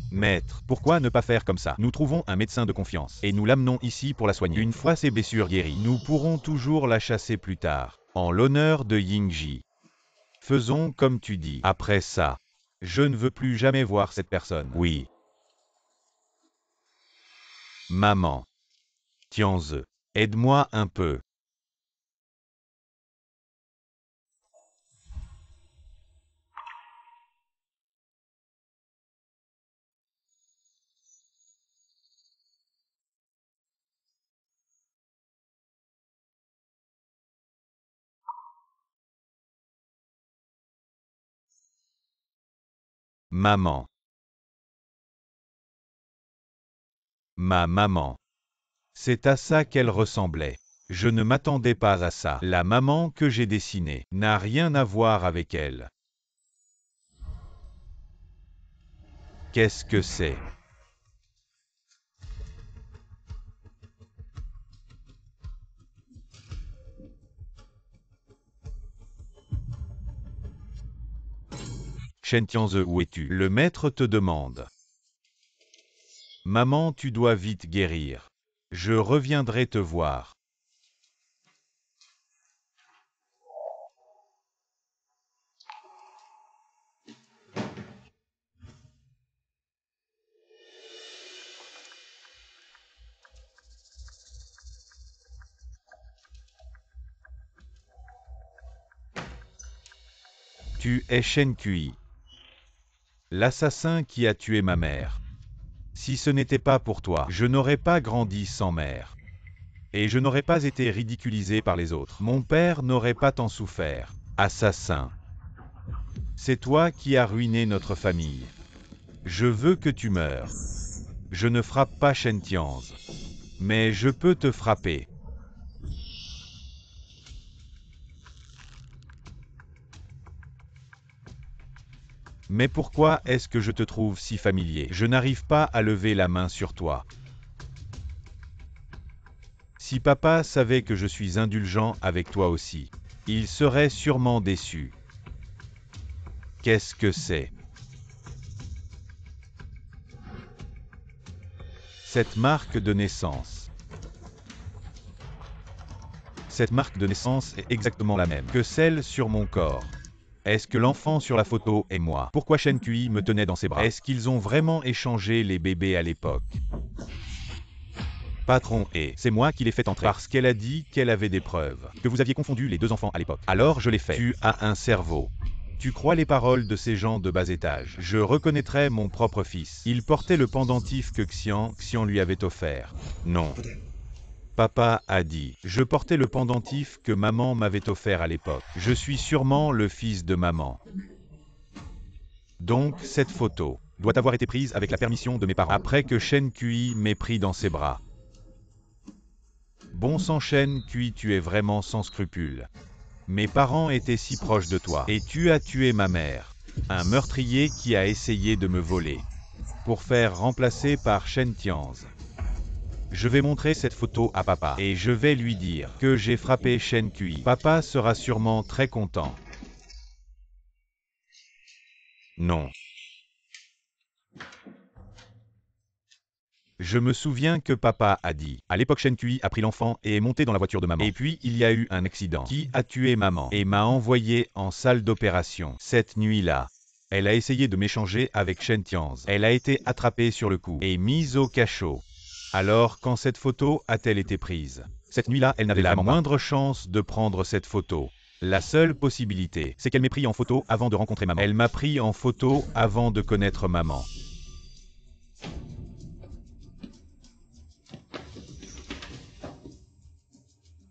Maître, pourquoi ne pas faire comme ça? Nous trouvons un médecin de confiance et nous l'amenons ici pour la soigner. Une fois ses blessures guéries, nous pourrons toujours la chasser plus tard, en l'honneur de Yingji. Faisons comme tu dis. Après ça, je ne veux plus jamais voir cette personne. Oui. Maman. Tianze, aide-moi un peu. Maman. Ma maman. C'est à ça qu'elle ressemblait. Je ne m'attendais pas à ça. La maman que j'ai dessinée n'a rien à voir avec elle. Qu'est-ce que c'est? Shen Tianze, où es-tu? Le maître te demande. Maman, tu dois vite guérir. Je reviendrai te voir. Tu es Shen Kui, l'assassin qui a tué ma mère. Si ce n'était pas pour toi, je n'aurais pas grandi sans mère. Et je n'aurais pas été ridiculisé par les autres. Mon père n'aurait pas tant souffert. Assassin. C'est toi qui as ruiné notre famille. Je veux que tu meures. Je ne frappe pas Shen Tianze. Mais je peux te frapper. Mais pourquoi est-ce que je te trouve si familier? Je n'arrive pas à lever la main sur toi. Si papa savait que je suis indulgent avec toi aussi, il serait sûrement déçu. Qu'est-ce que c'est? Cette marque de naissance. Cette marque de naissance est exactement la même que celle sur mon corps. Est-ce que l'enfant sur la photo est moi? Pourquoi Shen Kui me tenait dans ses bras? Est-ce qu'ils ont vraiment échangé les bébés à l'époque? Patron, et c'est moi qui l'ai fait entrer parce qu'elle a dit qu'elle avait des preuves, que vous aviez confondu les deux enfants à l'époque. Alors je l'ai fait. Tu as un cerveau. Tu crois les paroles de ces gens de bas étage? Je reconnaîtrais mon propre fils. Il portait le pendentif que Xian lui avait offert. Non. Papa a dit, je portais le pendentif que maman m'avait offert à l'époque. Je suis sûrement le fils de maman. Donc, cette photo doit avoir été prise avec la permission de mes parents, après que Shen Kui m'ait pris dans ses bras. Bon sang Shen Kui, tu es vraiment sans scrupules. Mes parents étaient si proches de toi, et tu as tué ma mère. Un meurtrier qui a essayé de me voler, pour faire remplacer par Shen Tianze. Je vais montrer cette photo à papa et je vais lui dire que j'ai frappé Shen Kui. Papa sera sûrement très content. Non. Je me souviens que papa a dit. À l'époque, Shen Kui a pris l'enfant et est monté dans la voiture de maman. Et puis, il y a eu un accident qui a tué maman et m'a envoyé en salle d'opération. Cette nuit-là, elle a essayé de m'échanger avec Shen Tianze. Elle a été attrapée sur le coup et mise au cachot. Alors, quand cette photo a-t-elle été prise? Cette nuit-là, elle n'avait la moindre chance de prendre cette photo. La seule possibilité, c'est qu'elle m'ait pris en photo avant de rencontrer maman. Elle m'a pris en photo avant de connaître maman.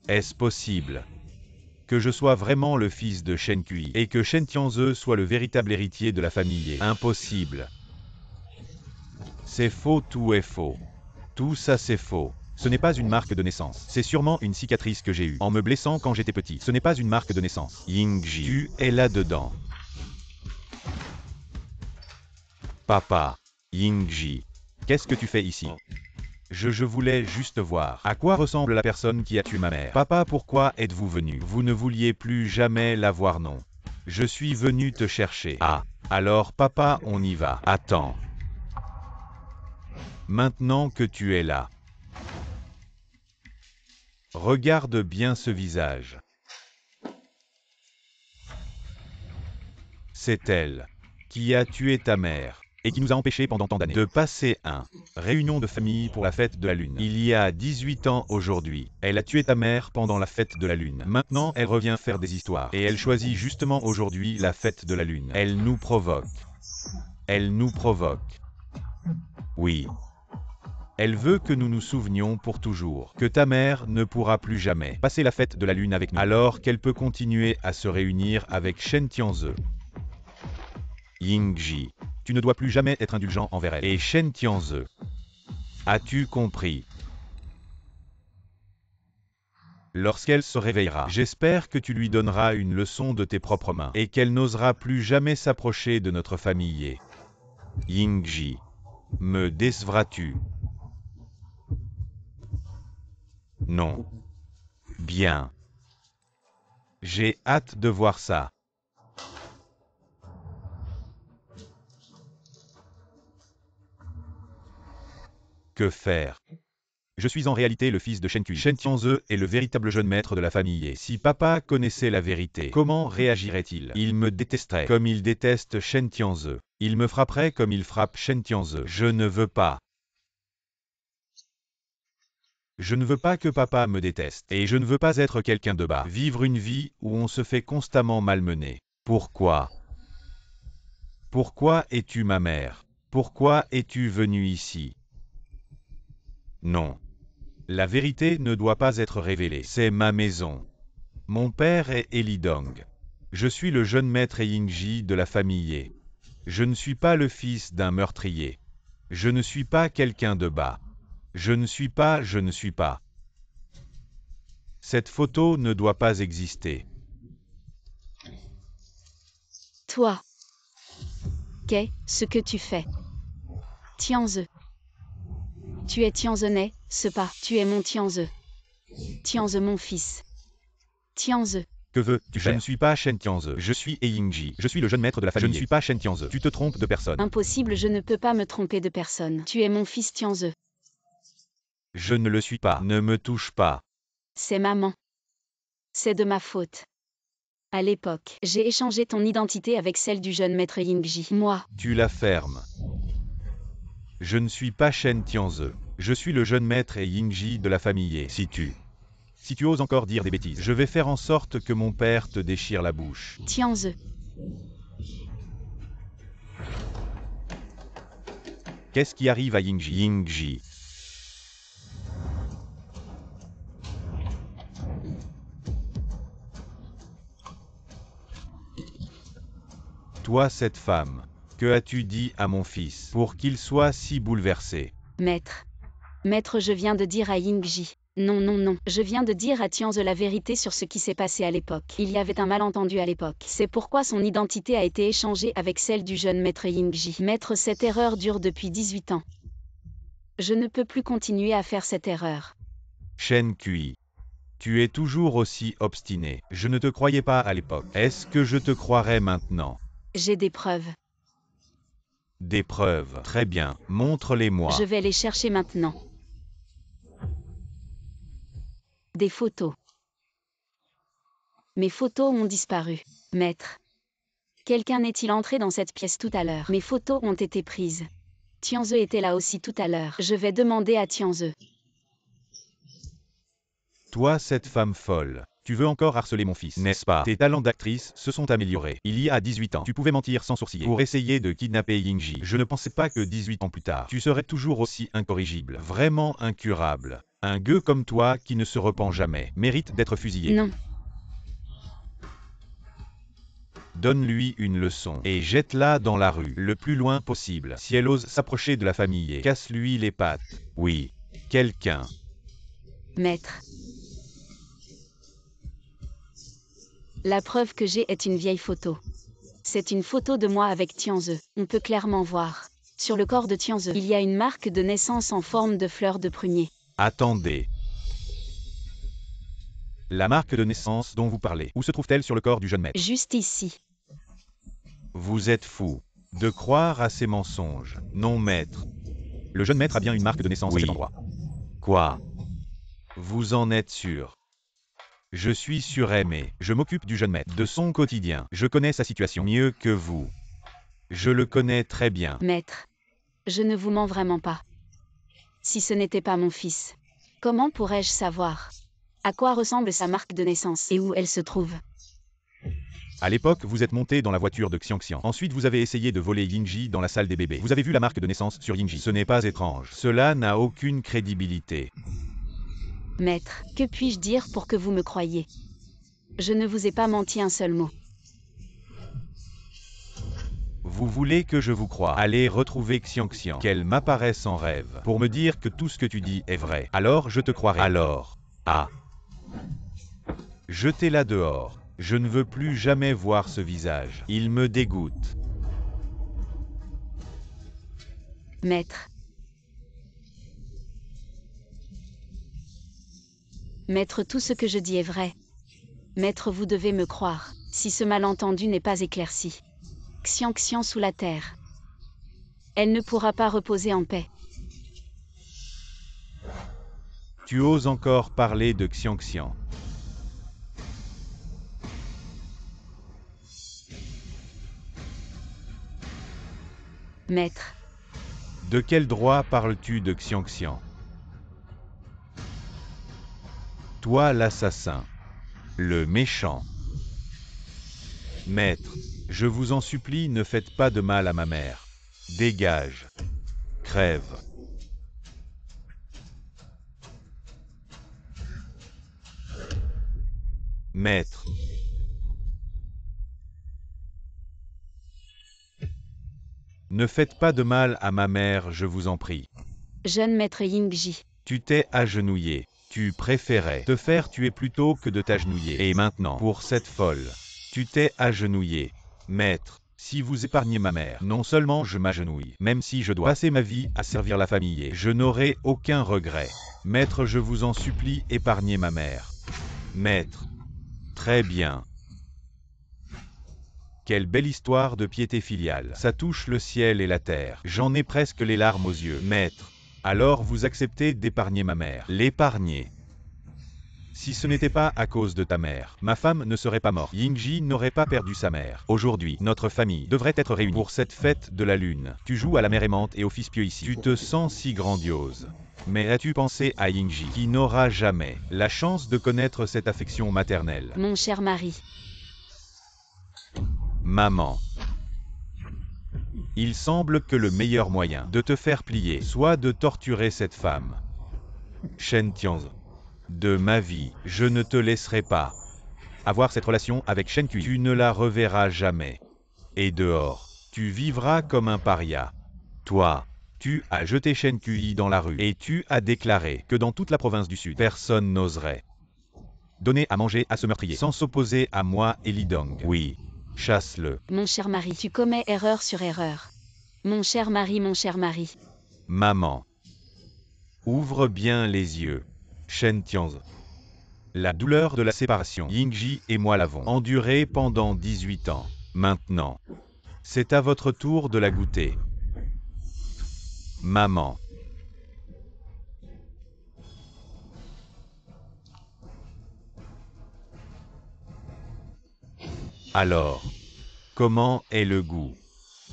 Est-ce possible que je sois vraiment le fils de Shen Kui et que Shen Tianze soit le véritable héritier de la famille? Impossible. C'est faux, tout est faux. Tout ça c'est faux. Ce n'est pas une marque de naissance. C'est sûrement une cicatrice que j'ai eue en me blessant quand j'étais petit. Ce n'est pas une marque de naissance. Yingji, tu es là-dedans. Papa. Yingji. Qu'est-ce que tu fais ici? Je voulais juste voir à quoi ressemble la personne qui a tué ma mère. Papa, pourquoi êtes-vous venu? Vous ne vouliez plus jamais la voir, non? Je suis venu te chercher. Ah. Alors papa, on y va. Attends. Maintenant que tu es là, regarde bien ce visage. C'est elle qui a tué ta mère et qui nous a empêchés pendant tant d'années de passer une réunion de famille pour la fête de la Lune. Il y a 18 ans aujourd'hui, elle a tué ta mère pendant la fête de la Lune. Maintenant, elle revient faire des histoires et elle choisit justement aujourd'hui la fête de la Lune. Elle nous provoque. Elle nous provoque. Oui. Elle veut que nous nous souvenions pour toujours que ta mère ne pourra plus jamais passer la fête de la Lune avec nous, alors qu'elle peut continuer à se réunir avec Shen Tianze. Yingji, Tu ne dois plus jamais être indulgent envers elle. Et Shen Tianze, as-tu compris? Lorsqu'elle se réveillera, j'espère que tu lui donneras une leçon de tes propres mains et qu'elle n'osera plus jamais s'approcher de notre famille. Yingji, me décevras-tu? Non. Bien. J'ai hâte de voir ça. Que faire? Je suis en réalité le fils de Shen Kui. Shen Tianze est le véritable jeune maître de la famille. Et si papa connaissait la vérité, comment réagirait-il? Il me détesterait comme il déteste Shen Tianze. Il me frapperait comme il frappe Shen Tianze. Je ne veux pas. Je ne veux pas que papa me déteste. Et je ne veux pas être quelqu'un de bas. Vivre une vie où on se fait constamment malmener. Pourquoi? Pourquoi es-tu ma mère? Pourquoi es-tu venue ici? Non. La vérité ne doit pas être révélée. C'est ma maison. Mon père est Elidong. Je suis le jeune maître Yingji de la famille. Je ne suis pas le fils d'un meurtrier. Je ne suis pas quelqu'un de bas. Je ne suis pas. Cette photo ne doit pas exister. Toi. Qu'est-ce que tu fais? Tianze. Tu es Tianzenais, ce pas. Tu es mon Tianze. Tianze mon fils. Tianze. Que veux-tu faire? Je ne suis pas Shen Tianze. Je suis Yingji. Je suis le jeune maître de la famille. Je ne suis pas Shen Tianze. Tu te trompes de personne. Impossible, je ne peux pas me tromper de personne. Tu es mon fils Tianze. Je ne le suis pas. Ne me touche pas. C'est maman. C'est de ma faute. À l'époque, j'ai échangé ton identité avec celle du jeune maître Yingji. Moi. Tu la fermes. Je ne suis pas Shen Tianze. Je suis le jeune maître Yingji de la famille. Si tu oses encore dire des bêtises, je vais faire en sorte que mon père te déchire la bouche. Tianze. Qu'est-ce qui arrive à Yingji? Yingji. Toi, cette femme, que as-tu dit à mon fils pour qu'il soit si bouleversé? Maître, je viens de dire à Yingji. Non. Je viens de dire à Tianze la vérité sur ce qui s'est passé à l'époque. Il y avait un malentendu à l'époque. C'est pourquoi son identité a été échangée avec celle du jeune maître Yingji. Maître, cette erreur dure depuis 18 ans. Je ne peux plus continuer à faire cette erreur. Shen Kui, tu es toujours aussi obstiné. Je ne te croyais pas à l'époque. Est-ce que je te croirais maintenant? J'ai des preuves. Des preuves. Très bien. Montre-les-moi. Je vais les chercher maintenant. Des photos. Mes photos ont disparu. Maître. Quelqu'un est-il entré dans cette pièce tout à l'heure? Mes photos ont été prises. Tianze était là aussi tout à l'heure. Je vais demander à Tianze. Toi, cette femme folle. Tu veux encore harceler mon fils, n'est-ce pas? Tes talents d'actrice se sont améliorés. Il y a 18 ans, tu pouvais mentir sans sourciller pour essayer de kidnapper Yingji. Je ne pensais pas que 18 ans plus tard, tu serais toujours aussi incorrigible, vraiment incurable. Un gueux comme toi qui ne se repent jamais, mérite d'être fusillé. Non. Donne-lui une leçon et jette-la dans la rue, le plus loin possible. Si elle ose s'approcher de la famille, casse-lui les pattes. Oui, quelqu'un. Maître. La preuve que j'ai est une vieille photo. C'est une photo de moi avec Tianze. On peut clairement voir. Sur le corps de Tianze, il y a une marque de naissance en forme de fleur de prunier. Attendez. La marque de naissance dont vous parlez, où se trouve-t-elle sur le corps du jeune maître? Juste ici. Vous êtes fou de croire à ces mensonges. Non, maître. Le jeune maître a bien une marque de naissance à cet endroit. Quoi? Vous en êtes sûr? Je suis surémé. Je m'occupe du jeune maître, de son quotidien. Je connais sa situation mieux que vous. Je le connais très bien. Maître, je ne vous mens vraiment pas. Si ce n'était pas mon fils, comment pourrais-je savoir à quoi ressemble sa marque de naissance et où elle se trouve? À l'époque, vous êtes monté dans la voiture de Xiangxiang. Ensuite, vous avez essayé de voler Yingji dans la salle des bébés. Vous avez vu la marque de naissance sur Yingji. Ce n'est pas étrange. Cela n'a aucune crédibilité. Maître, que puis-je dire pour que vous me croyiez? Je ne vous ai pas menti un seul mot. Vous voulez que je vous croie? Allez retrouver Xianxian, qu'elle m'apparaisse en rêve, pour me dire que tout ce que tu dis est vrai. Alors je te croirai. Alors. Ah. Jetez-la dehors. Je ne veux plus jamais voir ce visage. Il me dégoûte. Maître. Maître, tout ce que je dis est vrai. Maître, vous devez me croire, si ce malentendu n'est pas éclairci. Xianxian sous la terre. Elle ne pourra pas reposer en paix. Tu oses encore parler de Xianxian. Maître. De quel droit parles-tu de Xianxian? Toi l'assassin. Le méchant. Maître, je vous en supplie, ne faites pas de mal à ma mère. Dégage. Crève. Maître. Ne faites pas de mal à ma mère, je vous en prie. Jeune maître Yingji. Tu t'es agenouillé. Tu préférais te faire tuer plutôt que de t'agenouiller. Et maintenant, pour cette folle, tu t'es agenouillé. Maître, si vous épargnez ma mère, non seulement je m'agenouille, même si je dois passer ma vie à servir la famille, et je n'aurai aucun regret. Maître, je vous en supplie, épargnez ma mère. Maître. Très bien. Quelle belle histoire de piété filiale. Ça touche le ciel et la terre. J'en ai presque les larmes aux yeux. Maître. Alors vous acceptez d'épargner ma mère. L'épargner. Si ce n'était pas à cause de ta mère, ma femme ne serait pas morte. Yingji n'aurait pas perdu sa mère. Aujourd'hui, notre famille devrait être réunie pour cette fête de la lune. Tu joues à la mère aimante et au fils pieux ici. Tu te sens si grandiose. Mais as-tu pensé à Yingji, qui n'aura jamais la chance de connaître cette affection maternelle? Mon cher mari. Maman. Il semble que le meilleur moyen de te faire plier soit de torturer cette femme. Shen Tianzi. De ma vie, je ne te laisserai pas avoir cette relation avec Shen Kui. Tu ne la reverras jamais. Et dehors, tu vivras comme un paria. Toi, tu as jeté Shen Kui dans la rue et tu as déclaré que dans toute la province du Sud, personne n'oserait donner à manger à ce meurtrier sans s'opposer à moi et Li Dong. Oui, chasse-le. Mon cher mari, tu commets erreur sur erreur. Mon cher mari, mon cher mari. Maman. Ouvre bien les yeux. Shen Tianzi. La douleur de la séparation, Yingji et moi l'avons endurée pendant 18 ans. Maintenant, c'est à votre tour de la goûter. Maman. Alors, comment est le goût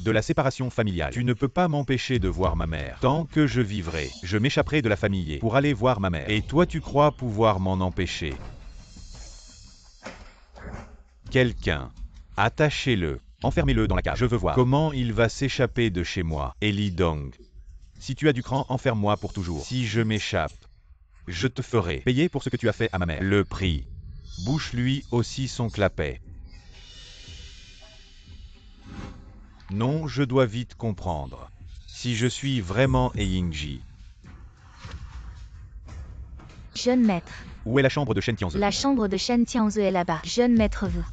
de la séparation familiale? Tu ne peux pas m'empêcher de voir ma mère. Tant que je vivrai, je m'échapperai de la famille pour aller voir ma mère. Et toi tu crois pouvoir m'en empêcher? Quelqu'un. Attachez-le. Enfermez-le dans la cage. Je veux voir comment il va s'échapper de chez moi. Et Li Dong. Si tu as du cran, enferme-moi pour toujours. Si je m'échappe, je te ferai payer pour ce que tu as fait à ma mère. Le prix. Bouche-lui aussi son clapet. Non, je dois vite comprendre. Si je suis vraiment Yingji. Jeune maître. Où est la chambre de Shen Tianzi? La chambre de Shen Tianzi est là-bas. Jeune maître, vous.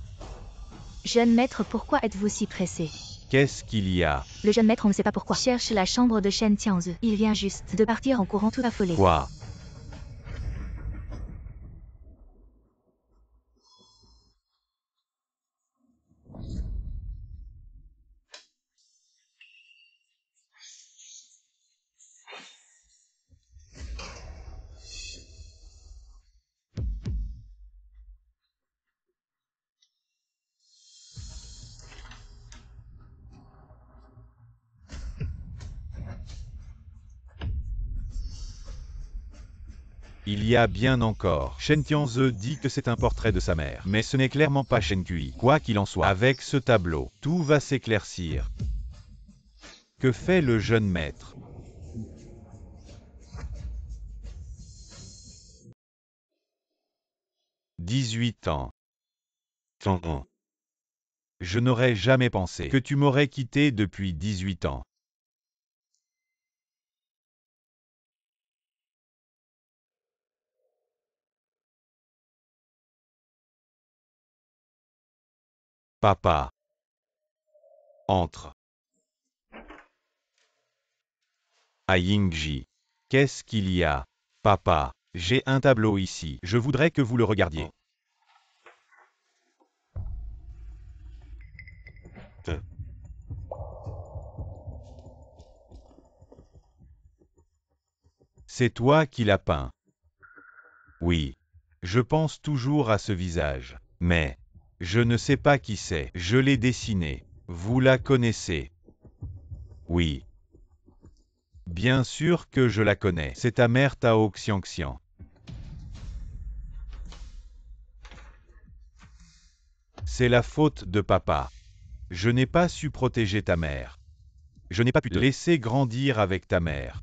Jeune maître, pourquoi êtes-vous si pressé? Qu'est-ce qu'il y a? Le jeune maître, on ne sait pas pourquoi, cherche la chambre de Shen Tianzi. Il vient juste de partir en courant tout affolé. Quoi? Il y a bien encore. Shen Tianzi dit que c'est un portrait de sa mère. Mais ce n'est clairement pas Shen Kui. Quoi qu'il en soit, avec ce tableau, tout va s'éclaircir. Que fait le jeune maître? 18 ans. Je n'aurais jamais pensé que tu m'aurais quitté depuis 18 ans. Papa. Entre. À Yingji. Qu'est-ce qu'il y a? Papa, j'ai un tableau ici. Je voudrais que vous le regardiez. C'est toi qui l'as peint. Oui. Je pense toujours à ce visage. Mais, je ne sais pas qui c'est. Je l'ai dessiné. Vous la connaissez? Oui. Bien sûr que je la connais. C'est ta mère Tao Xiangxian. C'est la faute de papa. Je n'ai pas su protéger ta mère. Je n'ai pas pu te laisser grandir avec ta mère.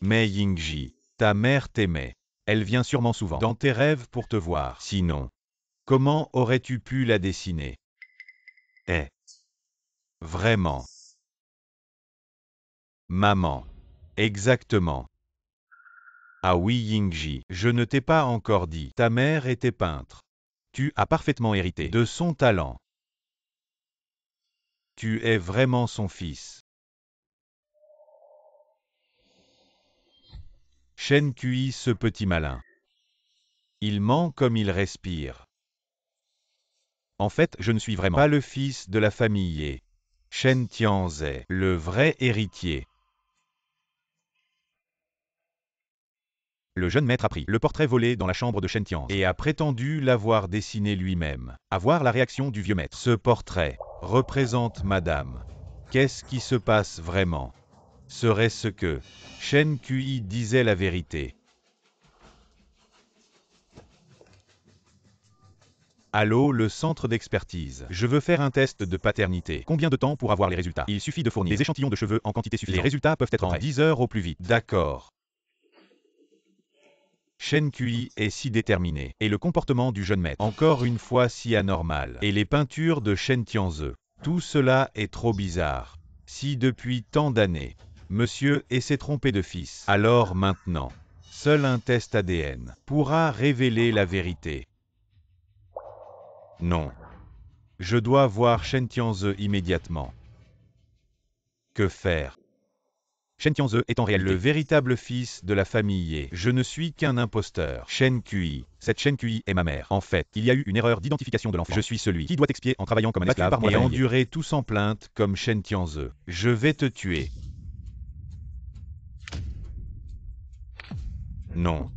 Mais Yingji, ta mère t'aimait. Elle vient sûrement souvent dans tes rêves pour te voir. Sinon, comment aurais-tu pu la dessiner? Eh. Vraiment. Maman. Exactement. Ah oui Yingji, je ne t'ai pas encore dit. Ta mère était peintre. Tu as parfaitement hérité de son talent. Tu es vraiment son fils. Shen Kui, ce petit malin. Il ment comme il respire. En fait, je ne suis vraiment pas le fils de la famille Ye. Shen Tianzai, le vrai héritier. Le jeune maître a pris le portrait volé dans la chambre de Shen Tianzai et a prétendu l'avoir dessiné lui-même. À voir la réaction du vieux maître. Ce portrait représente madame. Qu'est-ce qui se passe vraiment? Serait-ce que Shen Kui disait la vérité? Allô, le centre d'expertise. Je veux faire un test de paternité. Combien de temps pour avoir les résultats? Il suffit de fournir des échantillons de cheveux en quantité suffisante. Les résultats peuvent être en 10 heures au plus vite. D'accord. Shen Kui est si déterminé. Et le comportement du jeune maître, encore une fois si anormal. Et les peintures de Shen Tianzhe. Tout cela est trop bizarre. Si depuis tant d'années, monsieur s'est trompé de fils, alors maintenant, seul un test ADN pourra révéler la vérité. Non. Je dois voir Shen Tianzhe immédiatement. Que faire? Shen Tianzhe est en réalité le véritable fils de la famille Ye. Je ne suis qu'un imposteur. Shen Kui. Cette Shen Kui est ma mère. En fait, il y a eu une erreur d'identification de l'enfant. Je suis celui qui doit expier en travaillant comme un esclave par moi et endurer tout sans plainte comme Shen Tianzhe. Je vais te tuer. Non.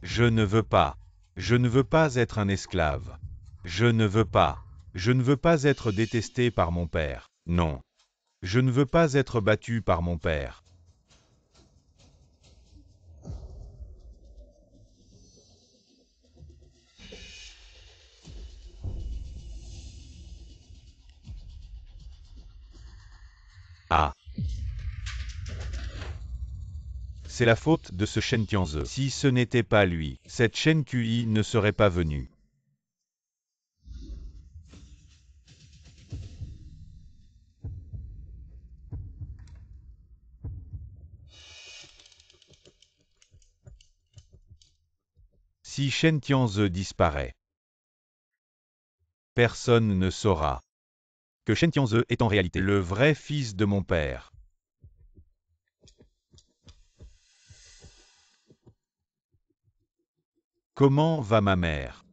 Je ne veux pas. Je ne veux pas être un esclave. Je ne veux pas. Je ne veux pas être détesté par mon père. Non. Je ne veux pas être battu par mon père. Ah. C'est la faute de ce Shen Tianzhe. Si ce n'était pas lui, cette Shen Kui ne serait pas venue. Si Shen Tianzhe disparaît, personne ne saura que Shen Tianzhe est en réalité le vrai fils de mon père. Comment va ma mère?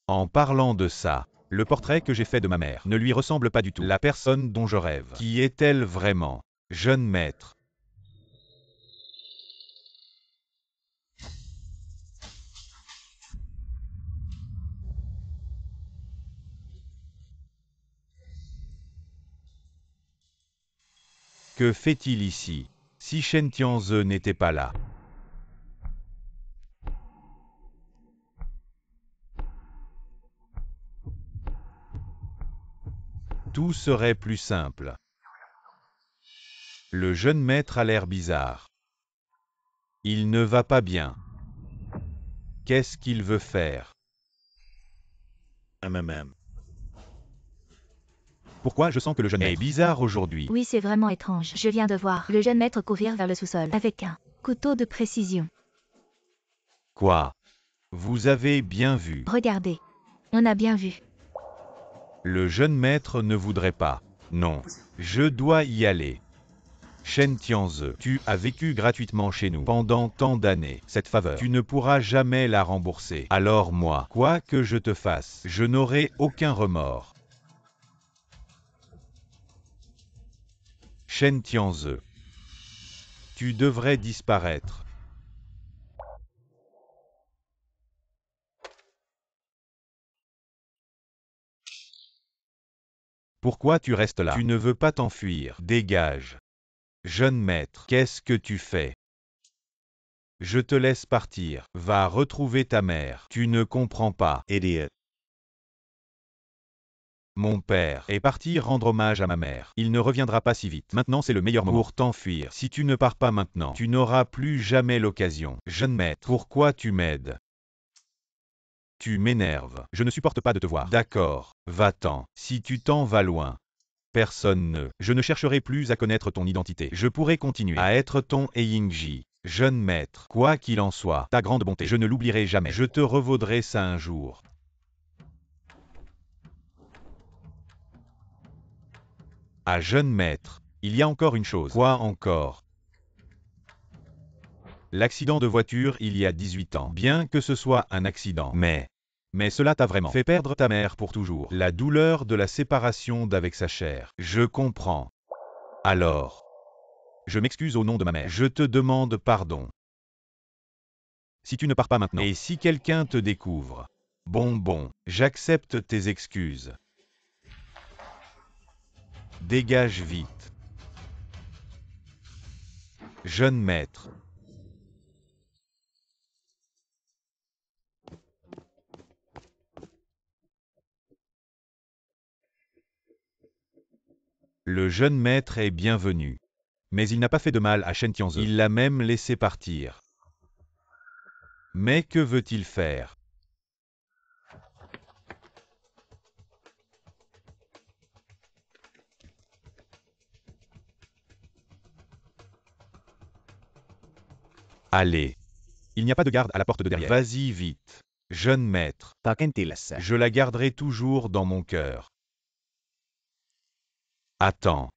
En parlant de ça, le portrait que j'ai fait de ma mère ne lui ressemble pas du tout. La personne dont je rêve. Qui est-elle vraiment? Jeune maître. Que fait-il ici? Si Shen Tianzhe n'était pas là. Tout serait plus simple. Le jeune maître a l'air bizarre. Il ne va pas bien. Qu'est-ce qu'il veut faire? Pourquoi je sens que le jeune maître est bizarre aujourd'hui? Oui, c'est vraiment étrange. Je viens de voir le jeune maître courir vers le sous-sol avec un couteau de précision. Quoi? Vous avez bien vu. Regardez. On a bien vu. Le jeune maître ne voudrait pas. Non. Je dois y aller. Shen Tianze, tu as vécu gratuitement chez nous pendant tant d'années. Cette faveur, tu ne pourras jamais la rembourser. Alors moi, quoi que je te fasse, je n'aurai aucun remords. Shen Tianze, tu devrais disparaître. Pourquoi tu restes là? Tu ne veux pas t'enfuir. Dégage. Jeune maître, qu'est-ce que tu fais? Je te laisse partir. Va retrouver ta mère. Tu ne comprends pas. Idiot. Mon père est parti rendre hommage à ma mère. Il ne reviendra pas si vite. Maintenant, c'est le meilleur moment pour t'enfuir. Si tu ne pars pas maintenant, tu n'auras plus jamais l'occasion. Jeune maître, pourquoi tu m'aides? Tu m'énerves. Je ne supporte pas de te voir. D'accord, va-t'en. Si tu t'en vas loin, personne ne. Je ne chercherai plus à connaître ton identité. Je pourrai continuer à être ton Eiyingji. Jeune maître, quoi qu'il en soit, ta grande bonté, je ne l'oublierai jamais. Je te revaudrai ça un jour. Ah jeune maître, il y a encore une chose. Quoi encore? L'accident de voiture il y a 18 ans. Bien que ce soit un accident, mais cela t'a vraiment fait perdre ta mère pour toujours. La douleur de la séparation d'avec sa chair. Je comprends. Alors, je m'excuse au nom de ma mère. Je te demande pardon. Si tu ne pars pas maintenant, et si quelqu'un te découvre, bon, j'accepte tes excuses. Dégage vite. Jeune maître. Le jeune maître est bienvenu. Mais il n'a pas fait de mal à Shen Tianze. Il l'a même laissé partir. Mais que veut-il faire? Allez. Il n'y a pas de garde à la porte de derrière. Vas-y vite. Jeune maître. Je la garderai toujours dans mon cœur. Attends.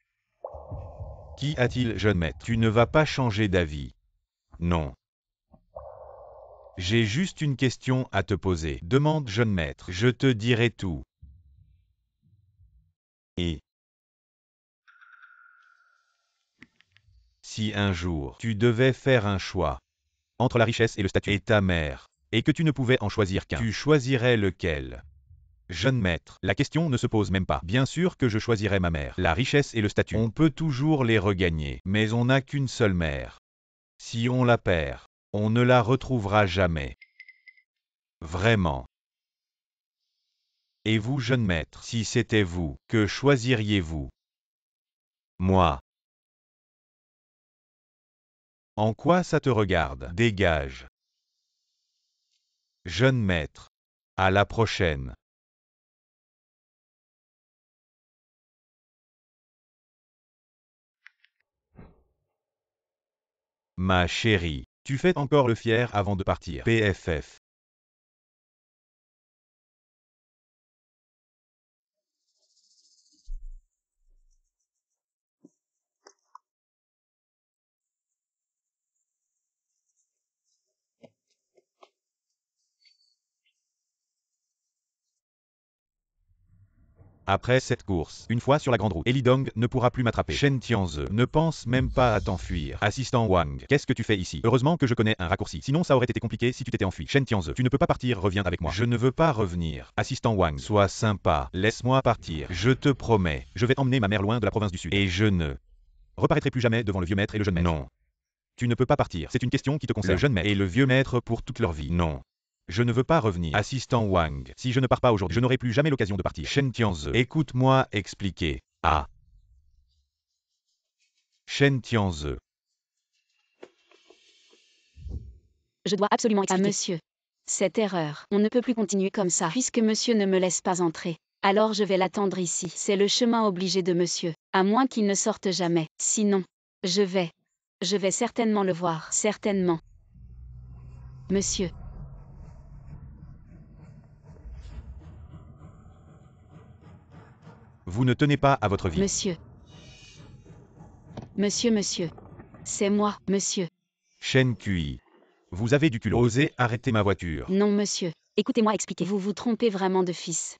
Qui a-t-il, jeune maître? Tu ne vas pas changer d'avis. Non. J'ai juste une question à te poser. Demande, jeune maître. Je te dirai tout. Et si un jour, tu devais faire un choix entre la richesse et le statut et ta mère, et que tu ne pouvais en choisir qu'un, tu choisirais lequel? Jeune maître, la question ne se pose même pas. Bien sûr que je choisirais ma mère. La richesse et le statut, on peut toujours les regagner, mais on n'a qu'une seule mère. Si on la perd, on ne la retrouvera jamais. Vraiment. Et vous, jeune maître, si c'était vous, que choisiriez-vous? Moi. En quoi ça te regarde? Dégage. Jeune maître. À la prochaine. Ma chérie, tu fais encore le fier avant de partir. PFF. Après cette course, une fois sur la grande route, Elidong ne pourra plus m'attraper. Shen Tianze ne pense même pas à t'enfuir. Assistant Wang, qu'est-ce que tu fais ici? Heureusement que je connais un raccourci, sinon ça aurait été compliqué si tu t'étais enfui. Shen Tianze, tu ne peux pas partir, reviens avec moi. Je ne veux pas revenir. Assistant Wang, sois sympa, laisse-moi partir. Je te promets, je vais emmener ma mère loin de la province du Sud. Et je ne reparaîtrai plus jamais devant le vieux maître et le jeune maître. Non. Tu ne peux pas partir, c'est une question qui te concerne. Le jeune maître et le vieux maître pour toute leur vie. Non. Je ne veux pas revenir. Assistant Wang, si je ne pars pas aujourd'hui, je n'aurai plus jamais l'occasion de partir. Shen Tianze, écoute-moi expliquer. Ah. Shen Tianze. Je dois absolument expliquer. À monsieur. Cette erreur. On ne peut plus continuer comme ça. Puisque monsieur ne me laisse pas entrer. Alors je vais l'attendre ici. C'est le chemin obligé de monsieur. À moins qu'il ne sorte jamais. Sinon, je vais certainement le voir. Certainement. Monsieur. Vous ne tenez pas à votre vie. Monsieur. Monsieur. C'est moi, monsieur. Shen Kui. Vous avez du culot. Osez arrêter ma voiture. Non, monsieur. Écoutez-moi expliquer. Vous vous trompez vraiment de fils.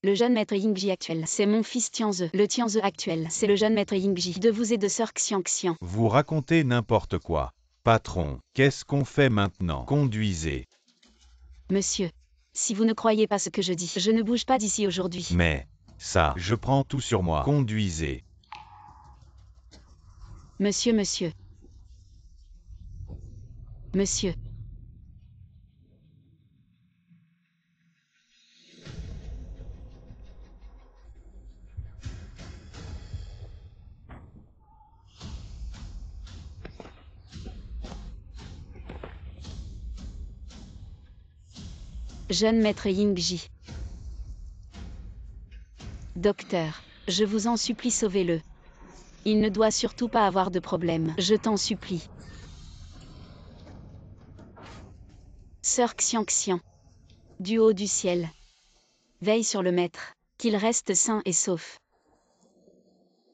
Le jeune maître Yingji actuel, c'est mon fils Tianze. Le Tianze actuel, c'est le jeune maître Yingji de vous et de sœur Xiangxian. Vous racontez n'importe quoi. Patron, qu'est-ce qu'on fait maintenant? Conduisez. Monsieur. Si vous ne croyez pas ce que je dis, je ne bouge pas d'ici aujourd'hui. Mais, ça, je prends tout sur moi. Conduisez. Monsieur. Jeune maître Yingji. Docteur, je vous en supplie, sauvez-le. Il ne doit surtout pas avoir de problème, je t'en supplie. Sœur Xiangxian. Du haut du ciel. Veille sur le maître, qu'il reste sain et sauf.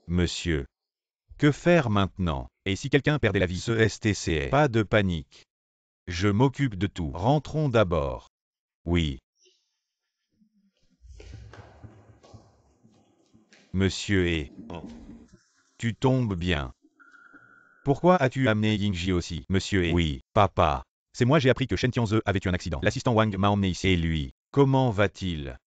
Monsieur. Que faire maintenant? Et si quelqu'un perdait la vie? Ce STCA. Pas de panique. Je m'occupe de tout. Rentrons d'abord. Oui. Monsieur et... Tu tombes bien. Pourquoi as-tu amené Yingji aussi? Monsieur et... Oui, papa. C'est moi, j'ai appris que Shen Tianze avait eu un accident. L'assistant Wang m'a emmené ici. Et lui, comment va-t-il?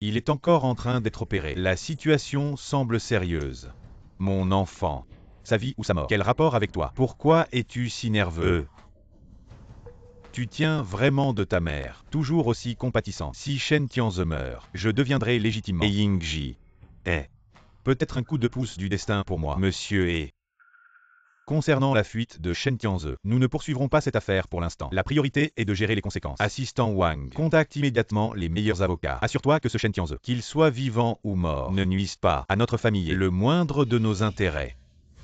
Il est encore en train d'être opéré. La situation semble sérieuse. Mon enfant. Sa vie ou sa mort? Quel rapport avec toi? Pourquoi es-tu si nerveux? Tu tiens vraiment de ta mère, toujours aussi compatissant. Si Shen Tianze meurt, je deviendrai légitimement. Et Yingji est peut-être un coup de pouce du destin pour moi. Monsieur et... Concernant la fuite de Shen Tianze, nous ne poursuivrons pas cette affaire pour l'instant. La priorité est de gérer les conséquences. Assistant Wang, contacte immédiatement les meilleurs avocats. Assure-toi que ce Shen Tianze, qu'il soit vivant ou mort, ne nuise pas à notre famille et le moindre de nos intérêts.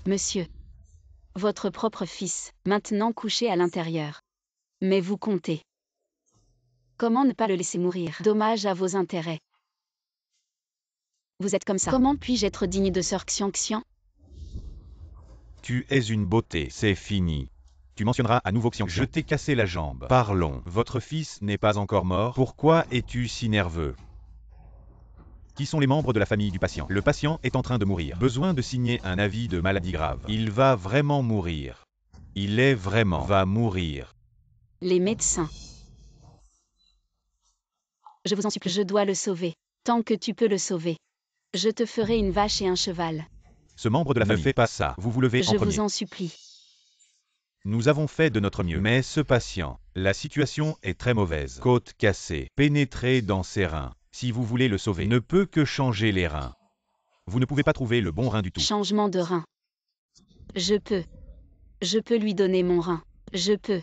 Monsieur. Votre propre fils, maintenant couché à l'intérieur. Mais vous comptez. Comment ne pas le laisser mourir? Dommage à vos intérêts. Vous êtes comme ça. Comment puis-je être digne de sœur Xiangxian? Tu es une beauté, c'est fini. Tu mentionneras à nouveau Xiangxian. Je t'ai cassé la jambe. Parlons. Votre fils n'est pas encore mort. Pourquoi es-tu si nerveux? Qui sont les membres de la famille du patient? Le patient est en train de mourir. Besoin de signer un avis de maladie grave. Il va vraiment mourir. Il est vraiment va mourir. Les médecins. Je vous en supplie, je dois le sauver. Tant que tu peux le sauver. Je te ferai une vache et un cheval. Ce membre de la famille ne fait pas ça. Vous vous levez en Je premier. vous en supplie. Nous avons fait de notre mieux. Mais ce patient, la situation est très mauvaise. Côte cassée, pénétrée dans ses reins. Si vous voulez le sauver, ne peut que changer les reins. Vous ne pouvez pas trouver le bon rein du tout. Changement de rein. Je peux lui donner mon rein. Je peux.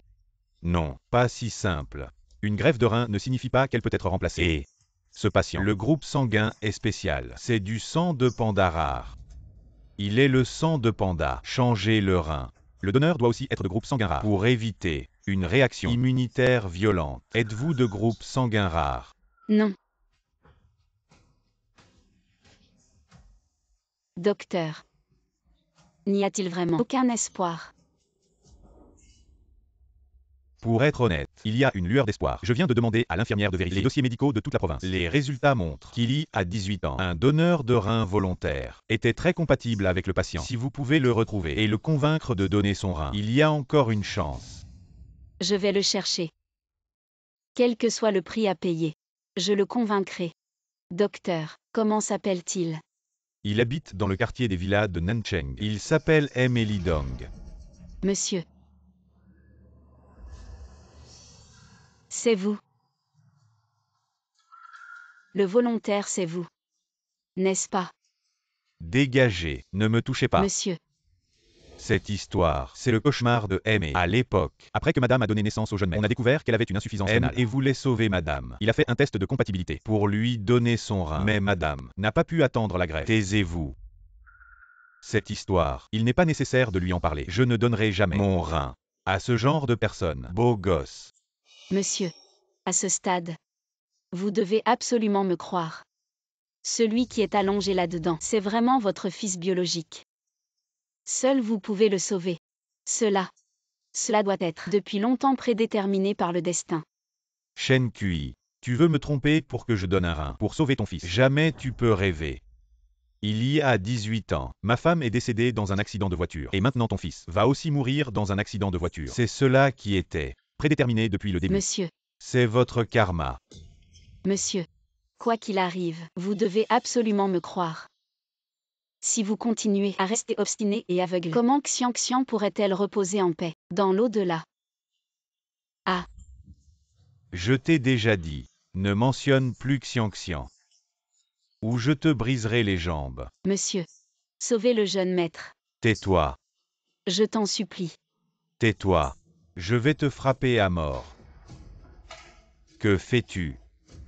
Non, pas si simple. Une greffe de rein ne signifie pas qu'elle peut être remplacée. Et ce patient, le groupe sanguin est spécial. C'est du sang de panda rare. Il est le sang de panda. Changez le rein. Le donneur doit aussi être de groupe sanguin rare pour éviter une réaction immunitaire violente. Êtes-vous de groupe sanguin rare? Non. Docteur. N'y a-t-il vraiment aucun espoir? Pour être honnête, il y a une lueur d'espoir. Je viens de demander à l'infirmière de vérifier les dossiers médicaux de toute la province. Les résultats montrent qu'il y a 18 ans, un donneur de rein volontaire était très compatible avec le patient. Si vous pouvez le retrouver et le convaincre de donner son rein, il y a encore une chance. Je vais le chercher. Quel que soit le prix à payer. Je le convaincrai. Docteur, comment s'appelle-t-il? Il habite dans le quartier des villas de Nancheng. Il s'appelle Emily Dong. Monsieur. C'est vous. Le volontaire, c'est vous. N'est-ce pas? Dégagez, ne me touchez pas. Monsieur. Cette histoire, c'est le cauchemar de Aimé. À l'époque, après que madame a donné naissance au jeune maître, on a découvert qu'elle avait une insuffisance rénale et voulait sauver madame. Il a fait un test de compatibilité pour lui donner son rein. Mais madame n'a pas pu attendre la greffe. Taisez-vous. Cette histoire, il n'est pas nécessaire de lui en parler. Je ne donnerai jamais mon rein à ce genre de personne. Beau gosse. Monsieur, à ce stade, vous devez absolument me croire. Celui qui est allongé là-dedans, c'est vraiment votre fils biologique. Seul vous pouvez le sauver. Cela doit être depuis longtemps prédéterminé par le destin. Shen Kui, tu veux me tromper pour que je donne un rein pour sauver ton fils. Jamais tu peux rêver. Il y a 18 ans, ma femme est décédée dans un accident de voiture. Et maintenant ton fils va aussi mourir dans un accident de voiture. C'est cela qui était prédéterminé depuis le début. Monsieur, C'est votre karma. monsieur, quoi qu'il arrive, vous devez absolument me croire. Si vous continuez à rester obstiné et aveugle, comment Xiang pourrait-elle reposer en paix, dans l'au-delà? Ah, Je t'ai déjà dit, ne mentionne plus Xiang, ou je te briserai les jambes. monsieur, sauvez le jeune maître. Tais-toi, Je t'en supplie. tais-toi. Je vais te frapper à mort. Que fais-tu,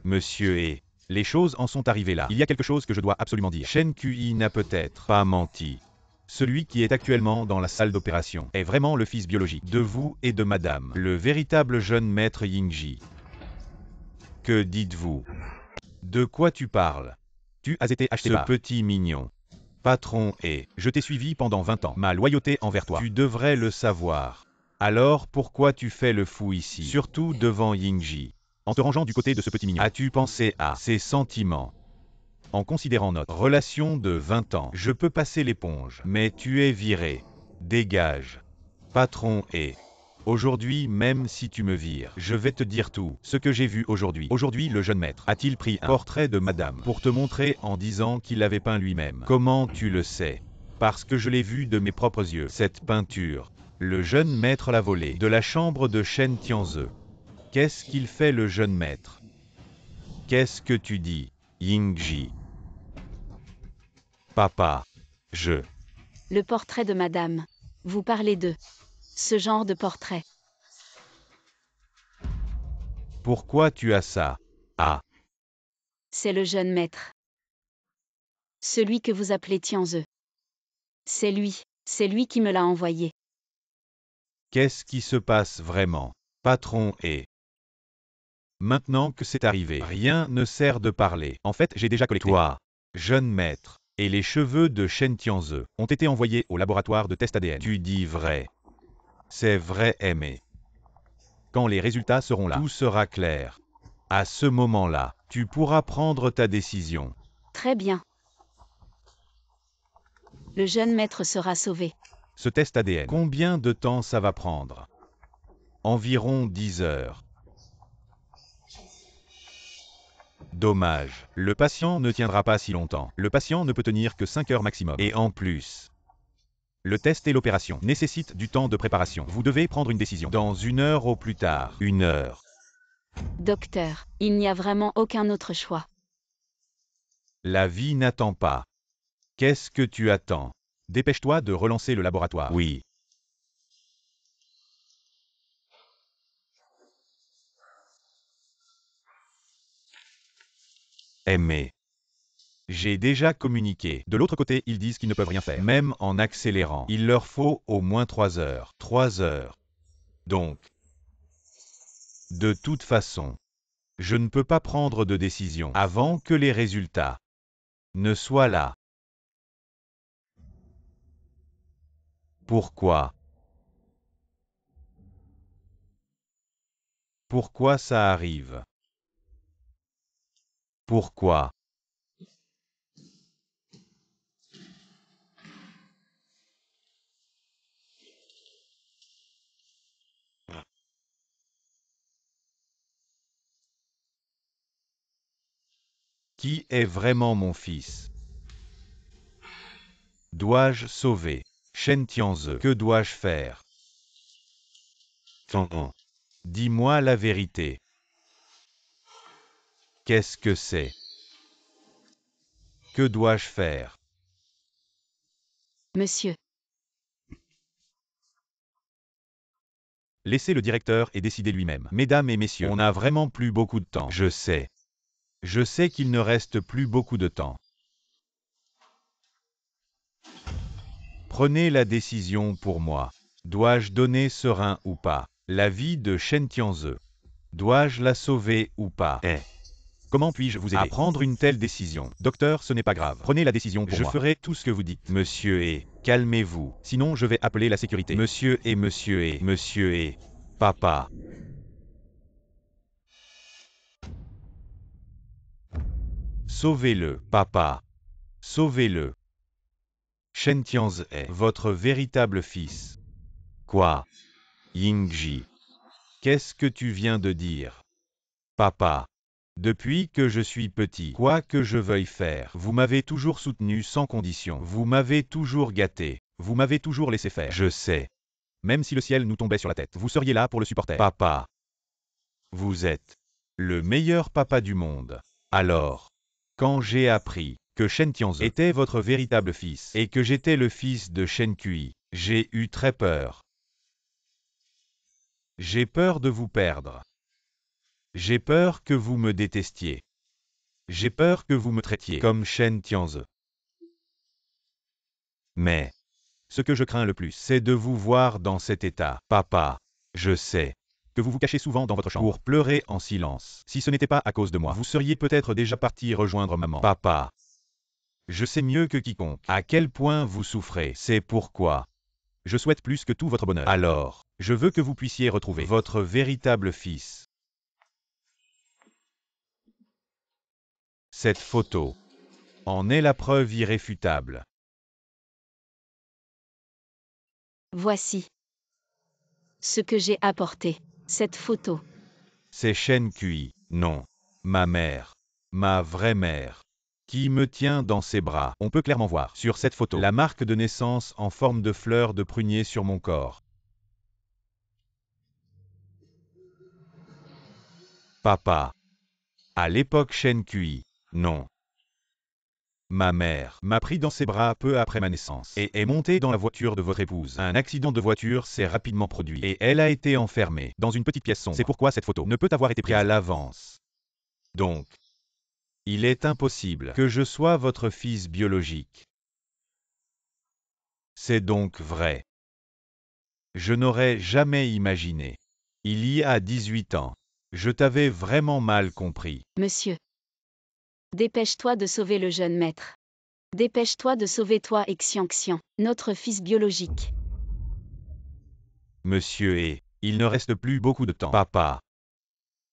monsieur et... Les choses en sont arrivées là. Il y a quelque chose que je dois absolument dire. Shen Kui n'a peut-être pas menti. Celui qui est actuellement dans la salle d'opération est vraiment le fils biologique de vous et de madame, le véritable jeune maître Yingji. Que dites-vous? De quoi tu parles? Tu as été acheté par ce petit mignon. Patron et je t'ai suivi pendant 20 ans. Ma loyauté envers toi. Tu devrais le savoir. Alors pourquoi tu fais le fou ici? Surtout devant Yingji. En te rangeant du côté de ce petit mignon. As-tu pensé à ses sentiments? En considérant notre relation de 20 ans, je peux passer l'éponge. Mais tu es viré. Dégage. Patron et... Aujourd'hui, même si tu me vires, je vais te dire tout ce que j'ai vu aujourd'hui. Aujourd'hui, le jeune maître a-t-il pris un portrait de madame pour te montrer en disant qu'il l'avait peint lui-même? Comment tu le sais? Parce que je l'ai vu de mes propres yeux. Cette peinture, le jeune maître l'a volée de la chambre de Shen Tianze. Qu'est-ce qu'il fait le jeune maître? Qu'est-ce que tu dis, Yingji? Papa, je... Le portrait de madame. Vous parlez de ce genre de portrait. Pourquoi tu as ça? Ah, C'est le jeune maître. Celui que vous appelez Tianze. C'est lui qui me l'a envoyé. qu'est-ce qui se passe vraiment? Patron et... Maintenant que c'est arrivé, rien ne sert de parler. En fait, j'ai déjà collecté. Toi, jeune maître, et les cheveux de Shen Tianze ont été envoyés au laboratoire de test ADN. Tu dis vrai. C'est vrai, Aimé. Quand les résultats seront là, tout sera clair. À ce moment-là, tu pourras prendre ta décision. Très bien. Le jeune maître sera sauvé. Ce test ADN, combien de temps ça va prendre? Environ 10 heures. Dommage. Le patient ne tiendra pas si longtemps. Le patient ne peut tenir que 5 heures maximum. Et en plus, le test et l'opération nécessitent du temps de préparation. Vous devez prendre une décision. Dans 1 heure au plus tard. 1 heure. Docteur, il n'y a vraiment aucun autre choix. La vie n'attend pas. Qu'est-ce que tu attends? Dépêche-toi de relancer le laboratoire. Oui. Aimé. J'ai déjà communiqué. De l'autre côté, ils disent qu'ils ne peuvent rien faire. Même en accélérant, il leur faut au moins 3 heures. 3 heures. Donc, de toute façon, je ne peux pas prendre de décision avant que les résultats ne soient là. Pourquoi? Pourquoi ça arrive? Pourquoi? Qui est vraiment mon fils? Dois-je sauver Shen Tianze? Que dois-je faire? Dis-moi la vérité. Qu'est-ce que c'est? Que dois-je faire? Monsieur. Laissez le directeur et décider lui-même. Mesdames et messieurs, on n'a vraiment plus beaucoup de temps. Je sais. Je sais qu'il ne reste plus beaucoup de temps. Prenez la décision pour moi. Dois-je donner ce rein ou pas? La vie de Shen Tianze. Dois-je la sauver ou pas? Comment puis-je vous aider à prendre une telle décision? Docteur, ce n'est pas grave. Prenez la décision pour moi. Je ferai tout ce que vous dites. Monsieur calmez-vous. Sinon, je vais appeler la sécurité. Monsieur papa. Sauvez-le, papa. Sauvez-le. Shen Tianze est votre véritable fils. Quoi? Yingji. Qu'est-ce que tu viens de dire? Papa. Depuis que je suis petit, quoi que je veuille faire, vous m'avez toujours soutenu sans condition. Vous m'avez toujours gâté. Vous m'avez toujours laissé faire. Je sais. Même si le ciel nous tombait sur la tête, vous seriez là pour le supporter. Papa. Vous êtes le meilleur papa du monde. Alors, quand j'ai appris que Shen Tianze était votre véritable fils et que j'étais le fils de Shen Kui, j'ai eu très peur. J'ai peur de vous perdre. J'ai peur que vous me détestiez. J'ai peur que vous me traitiez comme Shen Tianze. Mais ce que je crains le plus, c'est de vous voir dans cet état. Papa, je sais que vous vous cachez souvent dans votre chambre pour pleurer en silence. Si ce n'était pas à cause de moi, vous seriez peut-être déjà parti rejoindre maman. Papa, je sais mieux que quiconque à quel point vous souffrez. C'est pourquoi je souhaite plus que tout votre bonheur. Alors, je veux que vous puissiez retrouver votre véritable fils. Cette photo en est la preuve irréfutable. Voici ce que j'ai apporté. Cette photo. C'est Shen Kui, non, ma mère, ma vraie mère, qui me tient dans ses bras. On peut clairement voir sur cette photo la marque de naissance en forme de fleur de prunier sur mon corps. Papa. À l'époque Shen Kui, non. Ma mère m'a pris dans ses bras peu après ma naissance et est montée dans la voiture de votre épouse. Un accident de voiture s'est rapidement produit et elle a été enfermée dans une petite pièce sombre. C'est pourquoi cette photo ne peut avoir été prise qu'à l'avance. Donc, il est impossible que je sois votre fils biologique. C'est donc vrai. Je n'aurais jamais imaginé. Il y a 18 ans, je t'avais vraiment mal compris. Monsieur. Dépêche-toi de sauver le jeune maître. Dépêche-toi de sauver toi et Xian, notre fils biologique. Monsieur il ne reste plus beaucoup de temps. Papa.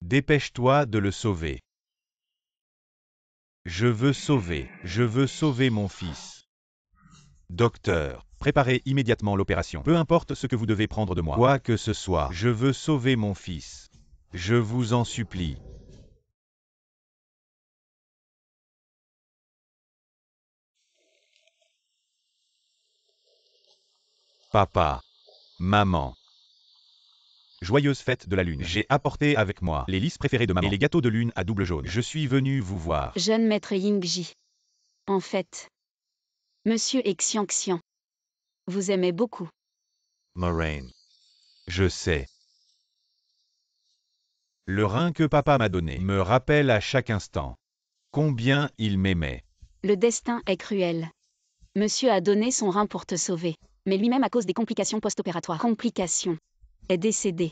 Dépêche-toi de le sauver. Je veux sauver mon fils. Docteur, préparez immédiatement l'opération. Peu importe ce que vous devez prendre de moi. Quoi que ce soit, je veux sauver mon fils. Je vous en supplie. Papa. Maman. Joyeuse fête de la lune. J'ai apporté avec moi les lys préférés de maman et les gâteaux de lune à double jaune. Je suis venu vous voir. Jeune maître Yingji. En fait, monsieur et Xian, vous aimez beaucoup. Moraine. Je sais. Le rein que papa m'a donné me rappelle à chaque instant combien il m'aimait. Le destin est cruel. Monsieur a donné son rein pour te sauver, mais lui-même à cause des complications post-opératoires. Complications. Est décédé.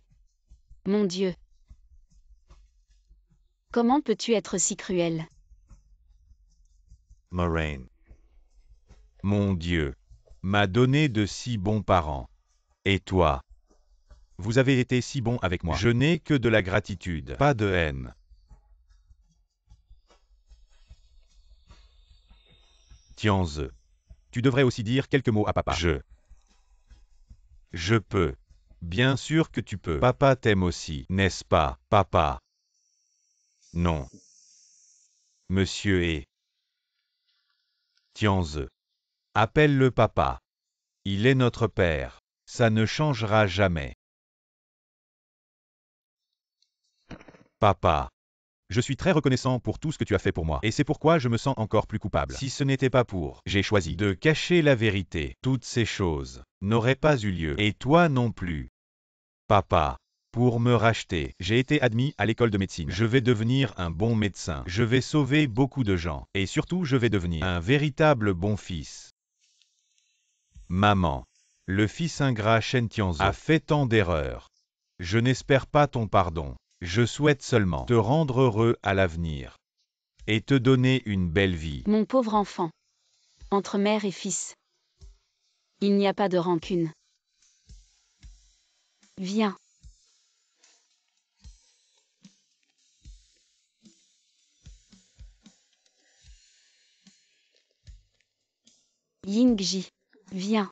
Mon Dieu. Comment peux-tu être si cruel? Moraine. Mon Dieu, m'a donné de si bons parents. Et toi? Vous avez été si bon avec moi. Je n'ai que de la gratitude, pas de haine. Tianze. Tu devrais aussi dire quelques mots à papa. Je peux. Bien sûr que tu peux. Papa t'aime aussi, n'est-ce pas, papa? Non. Monsieur Tianze. Appelle-le papa. Il est notre père. Ça ne changera jamais. Papa. Je suis très reconnaissant pour tout ce que tu as fait pour moi. Et c'est pourquoi je me sens encore plus coupable. Si ce n'était pas pour, j'ai choisi de cacher la vérité. Toutes ces choses n'auraient pas eu lieu. Et toi non plus. Papa. Pour me racheter, j'ai été admis à l'école de médecine. Je vais devenir un bon médecin. Je vais sauver beaucoup de gens. Et surtout, je vais devenir un véritable bon fils. Maman. Le fils ingrat Shen Tianzhou a fait tant d'erreurs. Je n'espère pas ton pardon. Je souhaite seulement te rendre heureux à l'avenir. Et te donner une belle vie. Mon pauvre enfant. Entre mère et fils. Il n'y a pas de rancune. Viens. Yingji. Viens.